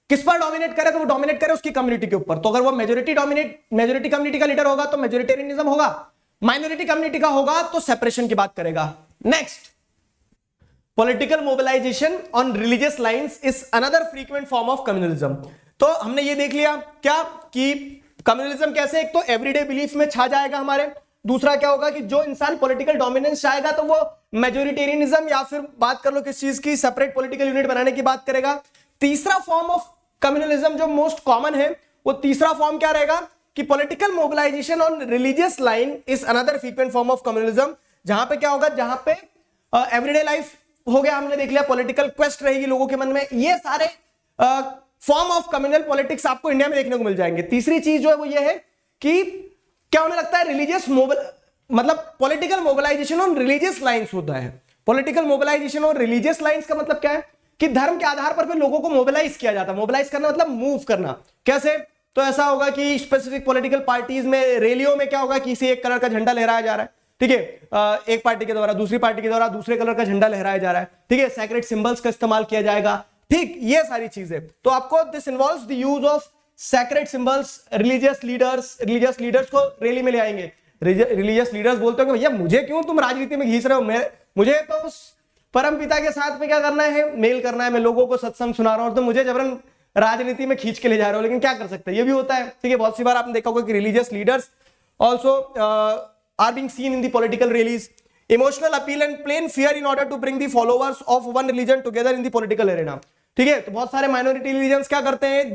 किस पर डोमिनेट करे? तो वो डोमिनेट करे उसकी कम्युनिटी के ऊपर. तो अगर वो मेजोरिटी कम्युनिटी का लीडर होगा तो मेजोरिटेरियनिज्म होगा, माइनॉरिटी कम्युनिटी का होगा तो सेपरेशन की बात करेगा. Next, political mobilisation on religious lines is another frequent form of communalism. तो हमने ये देख लिया क्या कि कम्युनलिज्म कैसे, एक तो एवरीडे बिलीफ में छा जाएगा हमारे, दूसरा क्या होगा कि जो इंसान पॉलिटिकल डोमिनेंस चाहेगा तो वो मेजोरिटेरियनिज्म या फिर बात कर लो किस चीज की, सेपरेट पॉलिटिकल यूनिट बनाने की बात करेगा. तीसरा फॉर्म ऑफ कम्युनलिज्म जो मोस्ट कॉमन है, वो तीसरा फॉर्म क्या रहेगा कि political mobilisation on religious line is another frequent form of communalism. जहां पे क्या होगा, जहां पे एवरीडे लाइफ हो गया, हमने देख लिया, पॉलिटिकल क्वेस्ट रहेगी लोगों के मन में. ये सारे फॉर्म ऑफ कम्युनल पॉलिटिक्स आपको इंडिया में देखने को मिल जाएंगे. तीसरी चीज जो है वो ये है कि क्या होने लगता है, रिलीजियस मतलब political mobilisation on religious lines होता है. Political mobilisation on religious lines का मतलब क्या है कि धर्म के आधार पर लोगों को मोबिलाइज किया जाता है. मोबिलाइज करना मतलब मूव करना. कैसे? तो ऐसा होगा कि स्पेसिफिक पॉलिटिकल पार्टीज में रैलियों में क्या होगा, किसी एक कलर का झंडा लहराया जा रहा है, ठीक है, एक पार्टी के द्वारा, दूसरी पार्टी के द्वारा दूसरे कलर का झंडा लहराया जा रहा है, ठीक है, सैक्रेड सिंबल्स का इस्तेमाल किया जाएगा. ठीक, ये सारी चीजें. तो आपको this involves the use of sacred symbols. Religious leaders को रैली में ले आएंगे. रिलीजियस लीडर्स बोलते हो कि भैया मुझे क्यों तुम राजनीति में घिस रहे हो, मुझे तो उस परम पिता के साथ में क्या करना है, मेल करना है, मैं लोगों को सत्संग सुना रहा हूं, तो मुझे जबरन राजनीति में खींच के ले जा रहे हो. लेकिन क्या कर सकते हैं, ये भी होता है. ठीक है, बहुत सी बार आपने देखा होगा कि religious leaders also are being seen in the political rallies. Emotional appeal and plain fear in order to bring the followers of one religion together in the political arena. ठीक है, तो बहुत सारे माइनॉरिटी रिलीजन्स क्या करते हैं,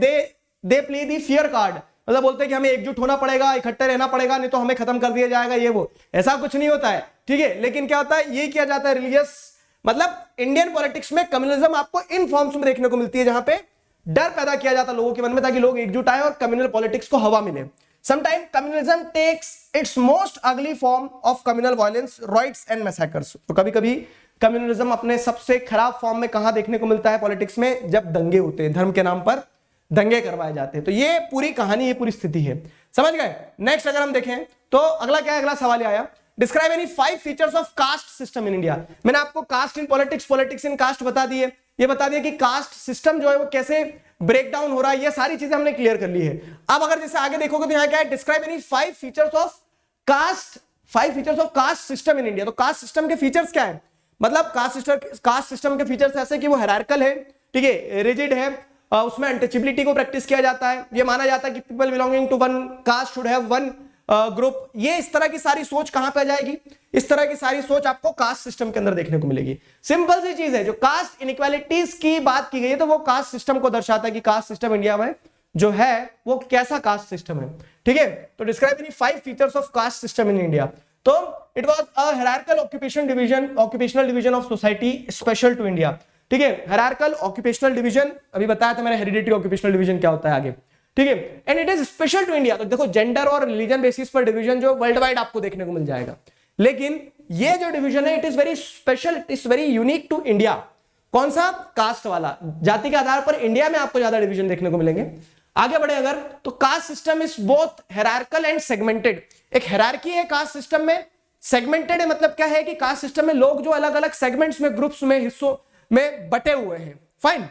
they play the fear card. मतलब बोलते हैं कि हमें एकजुट होना पड़ेगा, इकट्ठे रहना पड़ेगा, नहीं तो हमें खत्म कर दिया जाएगा, ये वो. ऐसा कुछ नहीं होता है. ठीक है, लेकिन क्या होता है, ये किया जाता है रिलीजियस, मतलब इंडियन पॉलिटिक्स में कम्युनलिज्म आपको इन फॉर्म्स में देखने को मिलती है, जहां पे डर पैदा किया जाता है लोगों के मन में ताकि लोग एकजुट आए और कम्युनल पॉलिटिक्स को हवा मिले. Sometime communalism takes its most ugly form of communal violence, riots and massacres. तो कभी कभी कम्युनलिज्म अपने सबसे खराब फॉर्म में कहां देखने को मिलता है पॉलिटिक्स में, जब दंगे होते हैं, धर्म के नाम पर दंगे करवाए जाते हैं. तो ये पूरी कहानी, ये पूरी स्थिति है. समझ गए? नेक्स्ट अगर हम देखें तो अगला क्या है, अगला सवाल आया, describe any 5 features of caste system in India. मैंने आपको caste in politics, politics in caste बता दिए. ये बता दिया कि कास्ट सिस्टम जो है वो कैसे ब्रेक डाउन हो रहा है, ये सारी चीजें हमने क्लियर कर ली है. अब अगर जैसे आगे देखोगे तो यहां क्या है, describe any 5 features of caste system in India. तो कास्ट सिस्टम के फीचर्स क्या है, मतलब कास्ट सिस्टम के फीचर्स ऐसे कि वो हायरार्किकल है, ठीक है, रिजिड है, उसमें अनटचेबिलिटी को प्रैक्टिस किया जाता है, ये माना जाता है कि people belonging to one caste should have one group. ये इस तरह की सारी सोच कहां पे आ जाएगी, इस तरह की सारी सोच आपको कास्ट सिस्टम के अंदर देखने को मिलेगी. सिंपल सी चीज है, जो कास्ट इनइक्वालिटीज की बात की गई है तो वो कास्ट सिस्टम को दर्शाता है कि कास्ट सिस्टम इंडिया में जो है वो कैसा कास्ट सिस्टम है. ठीक है, तो describe any 5 features of caste system in India. तो it was a hierarchical occupational division of society special to India. ठीक है, हायरार्किकल ऑक्यूपेशनल डिवीजन, अभी बताया था मैंने हेरिडिटरी ऑक्यूपेशनल डिवीजन क्या होता है आगे. ठीक है, and it is special to India. तो देखो, जेंडर और रिलीजन बेसिस पर डिवीजन जो वर्ल्ड वाइड आपको देखने को मिल जाएगा, लेकिन ये जो डिवीजन है it is very special, it is very unique to India. कौन सा? कास्ट वाला. जाति के आधार पर इंडिया में आपको ज्यादा डिवीजन देखने को मिलेंगे. आगे बढ़े अगर, तो caste system is both hierarchical and segmented. एक हायरार्की है कास्ट सिस्टम में, सेगमेंटेड है मतलब क्या है कि कास्ट सिस्टम में लोग जो अलग अलग सेगमेंट्स में, ग्रुप्स में, हिस्सों में बटे हुए हैं. फाइन.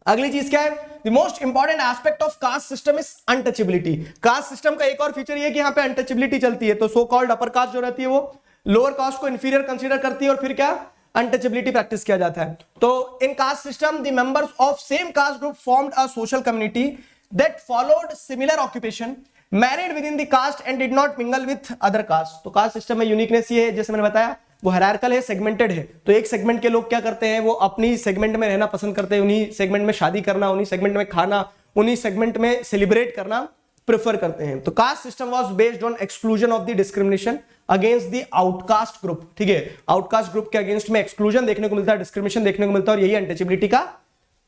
अगली चीज क्या है, the most important aspect of caste system is untouchability. Caste system का एक और फीचर ये कि यहाँ पे अनटचेबिलिटी चलती है. तो सो कॉल्ड अपर कास्ट जो रहती है वो लोअर कास्ट को इंफीरियर कंसीडर करती है और फिर क्या, अनटचेबिलिटी प्रैक्टिस किया जाता है. तो in caste system the members of same caste group formed a social community that followed similar occupation, married with in the caste and did not mingle with other caste. तो कास्ट सिस्टम में यूनिकनेस ये है, जैसे मैंने बताया, वो हायरार्किकल है, सेगमेंटेड है. तो एक सेगमेंट के लोग क्या करते हैं, वो अपनी सेगमेंट में रहना पसंद करते हैं, उन्हीं सेगमेंट में शादी करना, उन्हीं सेगमेंट में खाना, उन्हीं सेगमेंट में सेलिब्रेट करना प्रेफर करते हैं. तो caste system was based on exclusion of the discrimination against the outcast group. ठीक है, आउटकास्ट ग्रुप के अगेंस्ट में एक्सक्लूजन देखने को मिलता है, डिस्क्रिमिनेशन देखने को मिलता है, और यही अनटचेबिलिटी का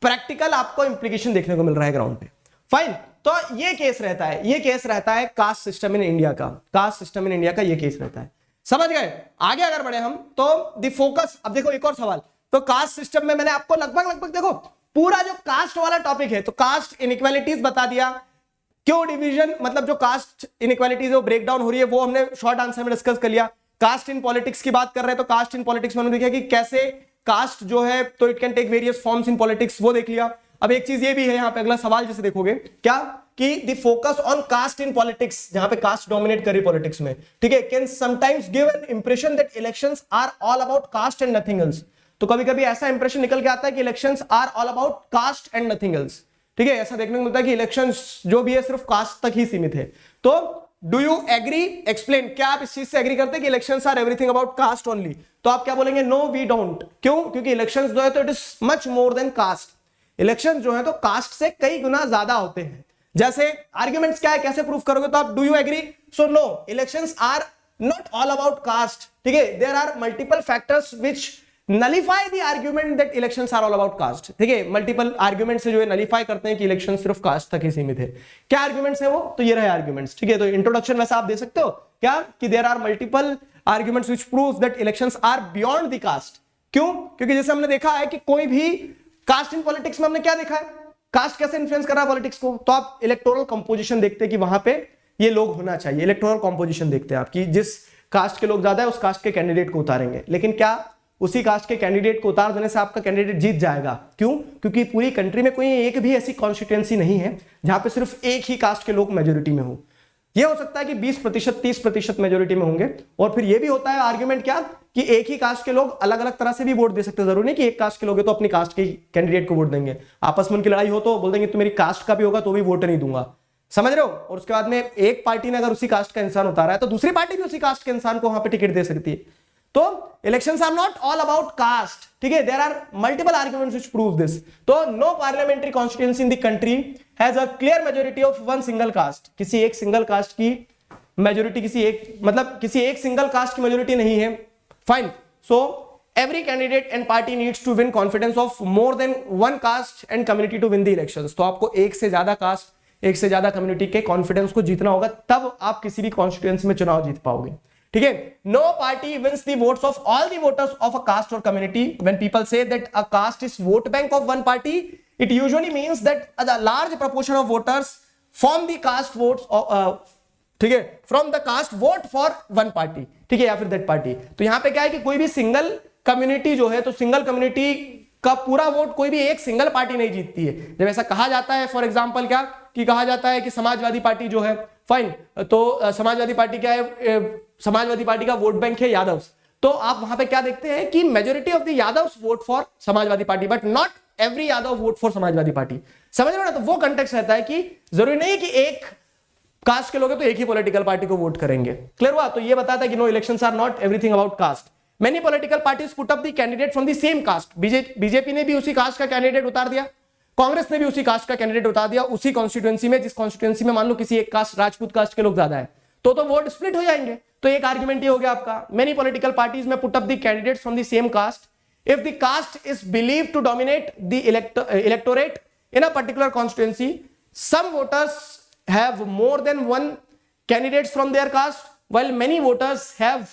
प्रैक्टिकल आपको इंप्लीकेशन देखने को मिल रहा है ग्राउंड पे। फाइन, तो ये केस रहता है, ये केस रहता है कास्ट सिस्टम इन इंडिया का, कास्ट सिस्टम इन इंडिया का ये केस रहता है। समझ गए? आगे अगर बढ़े हम तो द फोकस, अब देखो एक और सवाल, तो कास्ट सिस्टम में मैंने आपको लगभग देखो पूरा जो कास्ट वाला टॉपिक है, तो कास्ट इनइक्वालिटीज बता दिया, क्यों डिवीजन मतलब जो कास्ट इनइक्वालिटीज है वो ब्रेक डाउन हो रही है, वो हमने शॉर्ट आंसर में डिस्कस कर लिया। कास्ट इन पॉलिटिक्स की बात कर रहे हैं, तो कास्ट इन पॉलिटिक्स में हमने देखा कि कैसे कास्ट जो है तो it can take various forms in politics, वो देख लिया। अब एक चीज ये भी है यहाँ पे, अगला सवाल जैसे देखोगे क्या कि the focus on caste in politics, जहां पे कास्ट डोमिनेट कर रही पॉलिटिक्स में, ठीक है, can sometimes give an impression that elections are all about caste and nothing else. तो कभी कभी ऐसा इंप्रेशन निकल के आता है कि elections are all about caste and nothing else, ठीक है, ऐसा देखने को मिलता है कि इलेक्शंस जो भी है सिर्फ कास्ट तक ही सीमित है। तो डू यू एग्री, एक्सप्लेन, क्या आप इस चीज से एग्री करते हैं कि elections are everything about caste only? तो आप क्या बोलेंगे? No we don't. क्यों? क्योंकि इलेक्शंस जो है तो it is much more than caste. Election जो है तो कास्ट से कई गुना ज्यादा होते हैं। जैसे आर्ग्यूमेंट्स क्या है, कैसे प्रूफ करोगे? तो आप do you agree? So no, elections are not all about caste, ठीक है, there are multiple factors which nullify the argument that elections are all about caste, ठीक है, मल्टीपल आर्ग्यूमेंट से जो है नलीफाई करते हैं कि इलेक्शन सिर्फ कास्ट तक ही सीमित है। क्या आर्ग्यूमेंट्स है वो? तो ये रहे आर्ग्यूमेंट्स, ठीक है। तो इंट्रोडक्शन वैसा आप दे सकते हो क्या कि there are multiple arguments which prove that elections are beyond the caste. क्यों? क्योंकि जैसे हमने देखा है कि कोई भी कास्ट इन पॉलिटिक्स में हमने क्या देखा है, कास्ट कैसे इन्फ्लुएंस कर रहा है पॉलिटिक्स को, तो आप इलेक्टोरल कंपोजिशन देखते हैं कि वहां पे ये लोग होना चाहिए, इलेक्टोरल कंपोजिशन देखते हैं आप कि जिस कास्ट के लोग ज्यादा है उस कास्ट के कैंडिडेट को उतारेंगे। लेकिन क्या उसी कास्ट के कैंडिडेट को उतार देने से आपका कैंडिडेट जीत जाएगा? क्यों? क्योंकि पूरी कंट्री में कोई एक भी ऐसी कॉन्स्टिट्यूएंसी नहीं है जहां पे सिर्फ एक ही कास्ट के लोग मेजोरिटी में हो। यह हो सकता है कि 20%, 30% मेजोरिटी में होंगे। और फिर यह भी होता है आर्ग्यूमेंट क्या कि एक ही कास्ट के लोग अलग अलग तरह से भी वोट दे सकते हैं। जरूरी नहीं कि एक कास्ट के लोग तो अपनी कास्ट के कैंडिडेट को वोट देंगे। आपस में उनकी लड़ाई हो तो बोल देंगे तो मेरी कास्ट का भी होगा तो भी वोट नहीं दूंगा। समझ रहे हो? और उसके बाद में एक पार्टी ने अगर उसी कास्ट का इंसान उतारा है तो दूसरी पार्टी भी उसी कास्ट के इंसान को वहां पे टिकट दे सकती है। तो elections are not all about caste, ठीक है, there are multiple arguments which prove this. तो no parliamentary constituency in the country has a clear majority of one single caste. किसी एक सिंगल कास्ट की मेजॉरिटी, किसी एक सिंगल कास्ट की मेजॉरिटी नहीं है। Fine, so every candidate and party needs to win confidence of more than one caste and community to win the elections। तो आपको एक से ज्यादा कास्ट, एक से ज्यादा कम्युनिटी के कॉन्फिडेंस को जीतना होगा, तब आप किसी भी कॉन्स्टिट्यूएंसी में चुनाव जीत पाओगे, ठीक है। No party wins the votes of all the voters of a caste और community. When people say that a caste is vote bank of one party, it usually means that a large proportion of voters from the caste votes, ठीक है, from the caste vote for one party, ठीक है, या फिर दैट पार्टी। तो यहां पे क्या है कि कोई भी सिंगल कम्युनिटी जो है तो सिंगल कम्युनिटी का पूरा वोट कोई भी एक सिंगल पार्टी नहीं जीतती है। जब ऐसा कहा जाता है, फॉर एग्जांपल क्या कि कहा जाता है कि समाजवादी पार्टी जो है, फाइन, तो समाजवादी पार्टी क्या है, समाजवादी पार्टी का वोट बैंक है यादव। तो आप वहां पे क्या देखते हैं कि majority of the Yadavs vote for Samajwadi party, but not every Yadav vote for Samajwadi party. समझ रहे हो ना? तो वो कंटेक्स्ट रहता है कि जरूरी नहीं कि एक कास्ट के लोग तो एक ही पॉलिटिकल पार्टी को वोट करेंगे। क्लियर हुआ? तो ये बताता है कि no, elections are not everything about caste. Many political parties put up the candidate from the same caste। BJP ने भी उसी कास्ट का कैंडिडेट उतार दिया, कांग्रेस ने भी उसी कास्ट का कैंडिडेट उतार दिया, उसी कॉन्स्टिट्यूएंसी में जिस कॉन्स्टिट्यूएंसी में मान लो किसी एक कास्ट, राजपूत कास्ट के लोग ज्यादा है, तो वोट स्प्लिट हो जाएंगे। तो एक आर्ग्यूमेंट ये हो गया आपका। Many political parties may put up the candidates from the same caste if the caste is believed to dominate the electorate in a particular constituency. Some voters have more than one candidates from their caste while many voters have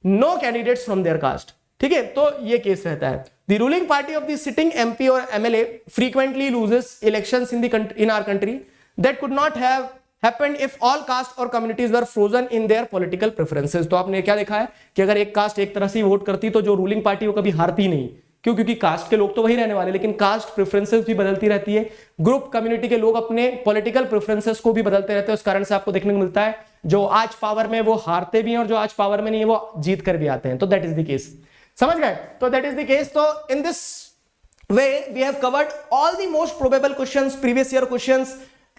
no candidates from their caste, ठीक है। तो ये केस रहता है। The ruling party of the sitting MP और MLA frequently loses elections in our country that could not have happened if all caste और communities were frozen in their political preferences. तो आपने क्या देखा है कि अगर एक कास्ट एक तरह से वोट करती तो जो रूलिंग पार्टी वो कभी हारती नहीं। क्यों? क्योंकि कास्ट के लोग तो वही रहने वाले, लेकिन कास्ट प्रेफरेंसेस भी बदलती रहती है। ग्रुप कम्युनिटी के लोग अपने पॉलिटिकल प्रेफरेंसेस को भी बदलते रहते हैं। उस कारण से आपको देखने को मिलता है जो आज पावर में वो हारते भी हैं और जो आज पावर में नहीं है वो जीत कर भी आते हैं। तो दैट इज द केस। समझ गए? तो दैट इज द केस। तो in this way we have covered all the most probable questions, previous year questions,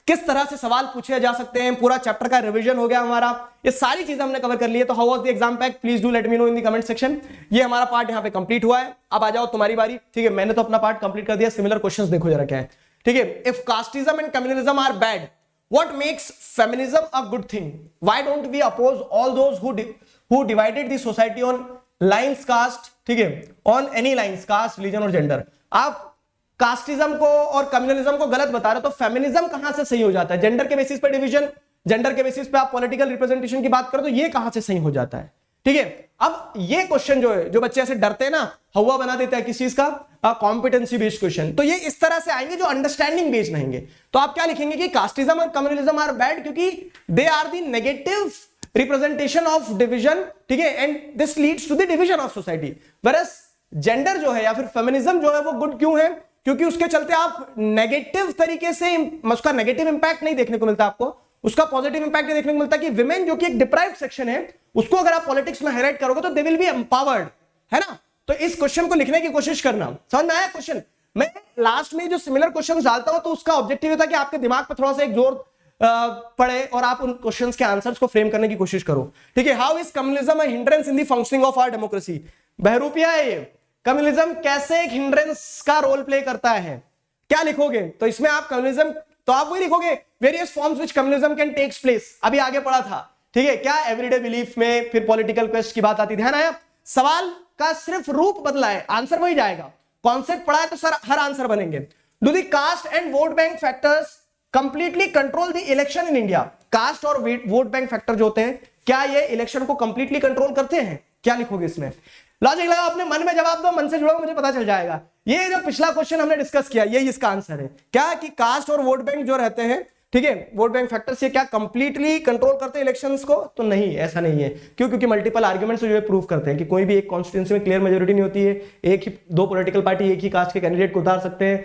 किस तरह से सवाल पूछे जा सकते हैं, पूरा चैप्टर का रिवीजन हो गया हमारा। ये सारी चीजें हमने कवर कर ली है। तो how was the exam pack? Please do let me know in the comment section. ये हमारा पार्ट यहाँ पे कंप्लीट हुआ है। अब आ जाओ तुम्हारी बारी, ठीक है। मैंने तो अपना पार्ट कंप्लीट कर दिया। सिमिलर क्वेश्चंस देखो जरा क्या है, ठीक है। If casteism and communism are bad, what makes feminism a good thing? Why don't we oppose all those who divided the society on lines caste, ठीक है, on any lines caste, religion और gender? आप कास्टिज्म को और कम्युनलिज्म को गलत बता रहे हो, तो फेमिनिज्म कहां से सही हो जाता है? जेंडर के बेसिस पे डिवीजन, जेंडर के बेसिस पे आप पॉलिटिकल रिप्रेजेंटेशन की बात करो तो ये कहां से सही हो जाता है? ठीक है, अब ये क्वेश्चन जो है, जो बच्चे ऐसे डरते हैं ना, हवा बना देता है किस चीज का, कॉम्पिटेंसी बेस्ड क्वेश्चन, तो ये इस तरह से आएंगे जो अंडरस्टैंडिंग बेस्ड रहेंगे। तो आप क्या लिखेंगे कि कास्टिज्म और कम्युनलिज्म आर बैड क्योंकि they are the negative representation of division, ठीक है, and this leads to the division of society. Whereas gender जो है या फिर फेमिनिज्म जो है वो गुड क्यों है? क्योंकि उसके चलते आप नेगेटिव तरीके से, उसका नेगेटिव इंपैक्ट नहीं देखने को मिलता आपको, उसका पॉजिटिव इंपैक्ट नहीं देखने को मिलता कि विमेन जो कि एक डिप्राइव्ड सेक्शन है, उसको अगर आप पॉलिटिक्स में हाईलाइट करोगे तो दे विल बी एम्पावर्ड, है ना? तो इस क्वेश्चन को लिखने की कोशिश करना। समझ में आया क्वेश्चन? मैं लास्ट में जो सिमिलर क्वेश्चन डालता हूं तो उसका ऑब्जेक्टिव था कि आपके दिमाग पर थोड़ा सा एक जोर पड़े और आप उन क्वेश्चंस के आंसर्स को फ्रेम करने की कोशिश करो। ठीक है, how is communism a hindrance in the functioning of our democracy? बहरूपिया है ये, कम्युनिज्म कैसे एक हिंड्रेंस का रोल प्ले करता है? क्या लिखोगे? तो इसमें आप कम्युनिज्म, तो आप वही लिखोगे various forms which communism can takes place, अभी आगे पढ़ा था। ठीक है, क्या एवरीडे बिलीफ में फिर पॉलिटिकल क्वेस्ट की बात आती, ध्यान आया? सवाल का सिर्फ रूप बदला है, आंसर वही जाएगा। कॉन्सेप्ट पढ़ा है तो सर हर आंसर बनेंगे। Do the caste and vote bank factors completely control the election in India? Caste और वोट बैंक फैक्टर जो होते हैं, क्या ये इलेक्शन को कंप्लीटली कंट्रोल करते हैं? क्या लिखोगे इसमें? लॉजिक लगा, अपने मन में जवाब दो, मन से जुड़ो, मुझे पता चल जाएगा। ये जो पिछला क्वेश्चन हमने डिस्कस किया, ये इसका आंसर है। क्या कि कास्ट और वोट बैंक जो रहते हैं, ठीक है, वोट बैंक फैक्टर्स, ये क्या कंप्लीटली कंट्रोल करते हैं इलेक्शंस को? तो नहीं, ऐसा नहीं है। क्यों? क्योंकि मल्टीपल आर्गुमेंट्स जो है प्रूव करते हैं कि कोई भी एक कॉन्स्टिट्यूंसी में क्लियर मेजोरिटी नहीं होती है, एक ही दो पॉलिटिकल पार्टी एक ही कास्ट के कैंडिडेट को उतार सकते हैं,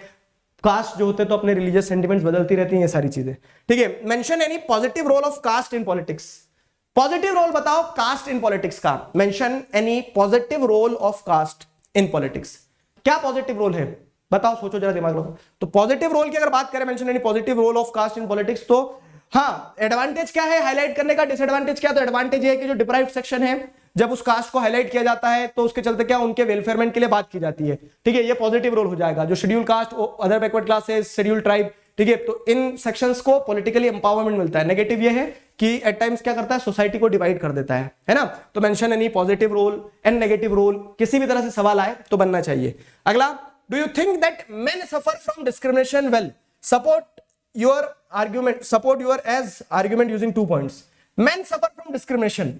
कास्ट जो होते हैं तो अपने रिलीजियस सेंटिमेंट्स बदलती रहती हैं, ये सारी चीजें। ठीक है, mention any positive role of caste in politics? Positive role बताओ कास्ट इन पॉलिटिक्स का। Mention any positive role of caste in politics. क्या पॉजिटिव रोल है बताओ, सोचो जरा, दिमाग लगाओ। तो पॉजिटिव रोल की अगर बात करें, mention any positive role of caste in politics, तो हाँ, एडवांटेज क्या है हाईलाइट करने का, डिसएडवांटेज क्या? तो एडवांटेज ये है कि जो डिप्राइव्ड सेक्शन है, जब उस कास्ट को हाईलाइट किया जाता है तो उसके चलते क्या, उनके वेलफेयरमेंट के लिए बात की जाती है। ठीक है, ये पॉजिटिव रोल हो जाएगा। जो schedule caste, other backward classes, schedule tribe, ठीक है, तो इन सेक्शंस को पॉलिटिकली एम्पावरमेंट मिलता है। नेगेटिव ये है कि एट टाइम्स क्या करता है, सोसाइटी को डिवाइड कर देता है ना? तो mention any positive role and negative role, किसी भी तरह से सवाल आए तो बनना चाहिए। अगला, do you think that main suffer from discrimination? Well, support your argument, support your age argument using 2 points. Main suffer from discrimination,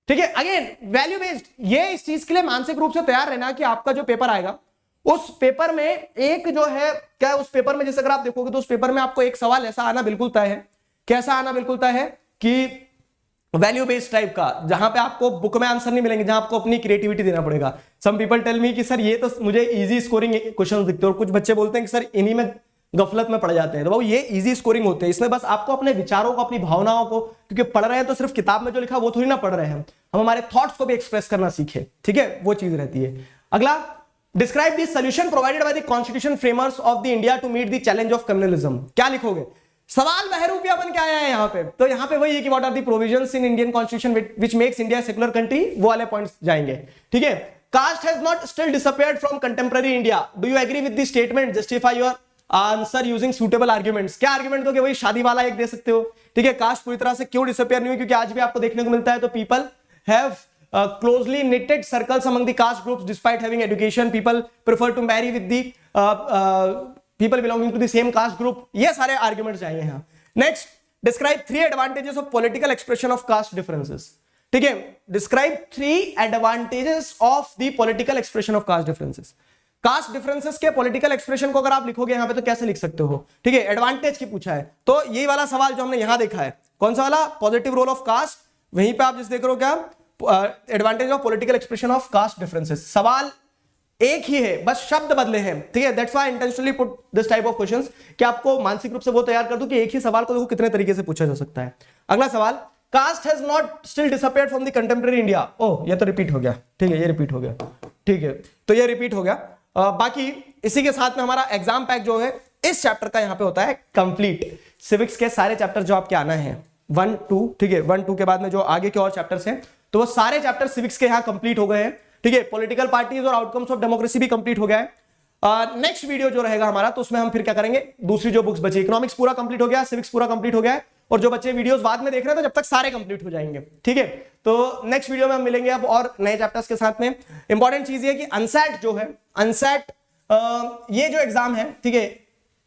ठीक है, अगेन वैल्यू बेस्ड। ये इस चीज के लिए मानसिक रूप से तैयार रहना कि आपका जो पेपर आएगा, उस पेपर में एक जो है क्या, उस पेपर में जैसे अगर आप देखोगे तो उस पेपर में आपको एक सवाल ऐसा आना बिल्कुल तय है। कैसा आना बिल्कुल तय है? कि वैल्यू बेस्ड टाइप का, जहां पे आपको बुक में आंसर नहीं मिलेंगे, जहां आपको अपनी क्रिएटिविटी देना पड़ेगा। सम पीपल टेल मी कि सर ये तो मुझे इजी स्कोरिंग क्वेश्चन दिखते हैं, और कुछ बच्चे बोलते हैं कि सर इन्हीं में गफलत में पड़ जाते हैं। तो भाई ये इजी स्कोरिंग होते हैं, इसमें बस आपको अपने विचारों को, अपनी भावनाओं को, क्योंकि पढ़ रहे हैं तो सिर्फ किताब में जो लिखा वो थोड़ी ना पढ़ रहे हैं, हम हमारे थॉट्स को भी एक्सप्रेस करना सीखे। ठीक है, वो चीज रहती है। अगला, describe the solution provided by the constitution framers of the India to meet the challenge of communalism. क्या लिखोगे? सवाल बहरूपिया बन के आया है यहाँ पे, तो यहाँ पे वही है कि what are the provisions in Indian constitution which makes India secular country, वो वाले पॉइंट्स जाएंगे। ठीक है, caste has not still disappeared from contemporary India. Do you agree with the statement? Justify your answer using suitable arguments. क्या आर्ग्यूमेंट दोगे? वही शादी वाला एक दे सकते हो। ठीक है, कास्ट पूरी तरह से क्यों डिसअपियर नहीं हुई? क्योंकि आज भी आपको देखने को मिलता है, तो people have closely knitted circles among the caste groups despite having education. People prefer to marry with the people belonging to the same caste group. ये सारे arguments चाहिए यहाँ। Next, describe 3 advantages of political expression of caste differences. ठीक है, describe 3 advantages of the political expression of caste differences. Caste differences के पॉलिटिकल एक्सप्रेशन को अगर आप लिखोगे यहाँ पे तो कैसे लिख सकते हो? ठीक है, एडवांटेज की पूछा है, तो यही वाला सवाल जो हमने यहाँ देखा है, कौन सा वाला? Positive role of caste. वहीं पे आप जिस देख रहे हो क्या, advantage of political expression of caste differences. सवाल एक ही है, बस शब्द बदले हैं। ठीक है, that's why intentionally put this type of questions, कि आपको मानसिक रूप से वो तैयार कर दूं कि एक ही सवाल को देखो कितने तरीके से पूछा जा सकता है। अगला सवाल, caste has not still disappeared from the contemporary India. ओह, ये तो रिपीट हो गया। ठीक है, ये रिपीट हो गया। ठीक है, तो ये रिपीट हो गया। बाकी इसी के साथ में हमारा एग्जाम पैक जो है इस चैप्टर का यहाँ पे होता है कंप्लीट। सिविक्स के सारे चैप्टर जो आपके आना है 1, 2, ठीक है, 1, 2 के बाद में जो आगे के और चैप्टर्स हैं, तो वो सारे चैप्टर सिविक्स के यहाँ कंप्लीट हो गए हैं। ठीक है, पॉलिटिकल पार्टीज और आउटकम्स ऑफ डेमोक्रेसी भी कंप्लीट हो गया है। नेक्स्ट वीडियो जो रहेगा हमारा, तो उसमें हम फिर क्या करेंगे, दूसरी जो बुक्स बची, इकोनॉमिक्स पूरा कंप्लीट हो गया, सिविक्स पूरा कंप्लीट हो गया है, और जो बच्चे वीडियोस बाद में देख रहे हैं तो जब तक सारे कंप्लीट हो जाएंगे। ठीक है, तो नेक्स्ट वीडियो में हम मिलेंगे अब और नए चैप्टर्स के साथ में। इंपॉर्टेंट चीज ये कि अनसेट जो है, अनसेट ये जो एग्जाम है, ठीक है,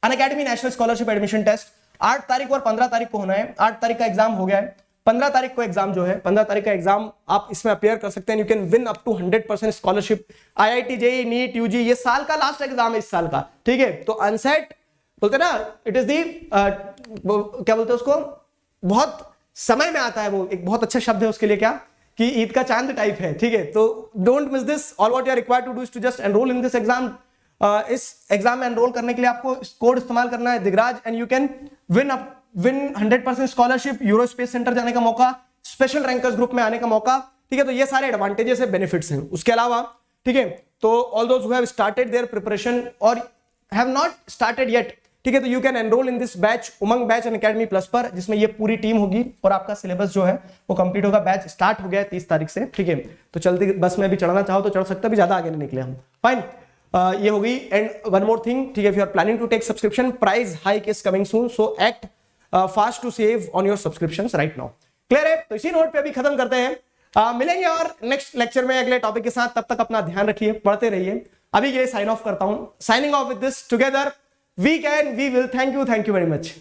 Unacademy national scholarship admission test 8 तारीख और 15 तारीख को होना है। 8 तारीख का एग्जाम हो गया है, 15 तारीख को एग्जाम जो है, 15 तारीख का एग्जाम आप इसमें अपेयर कर सकते हैं। You can win up to 100% scholarship. IIT JEE NEET UG ये साल का लास्ट एग्जाम है इस साल का, ठीक है। तो अनसेट बोलते ना, इट इज दी क्या बोलते हैं उसको, बहुत समय में आता है, वो एक बहुत अच्छा शब्द है उसके लिए, क्या कि ईद का चांद टाइप है, ठीक है। तो don't miss this. All what you are required to do is to just enrol in this exam. इस एग्जाम में एनरोल करने के लिए आपको कोड इस्तेमाल करना है Digraj, and you can win 100% scholarship, Euro space centre जाने का मौका, स्पेशल रैंकर्स ग्रुप में आने का मौका, ठीक है। तो ये सारे एडवांटेजेस है, बेनिफिट्स हैं। उसके अलावा, ठीक है, तो all those who have started there preparation और हैव नॉट स्टार्टेड येट, ठीक है, तो you can enrol in this batch, Umang batch Unacademy plus पर, जिसमें ये पूरी टीम होगी और आपका सिलेबस जो है वो कंप्लीट होगा। बैच स्टार्ट हो गया है 30 तारीख से, ठीक है। तो चलती बस में भी चढ़ना चाहो तो चढ़ सकते, भी ज्यादा आगे नहीं निकले हम, फाइन। ये होगी। एंड वन मोर थिंग, ठीक है, if you are planning to take subscription, price hike is coming soon, so act fast to save on your subscriptions right now. Clear है? तो इसी नोट पे अभी खत्म करते हैं। मिलेंगे और नेक्स्ट लेक्चर में अगले टॉपिक के साथ। तब तक अपना ध्यान रखिए, पढ़ते रहिए। अभी के लिए साइन ऑफ करता हूं, signing off with this together we can we will. Thank you very much.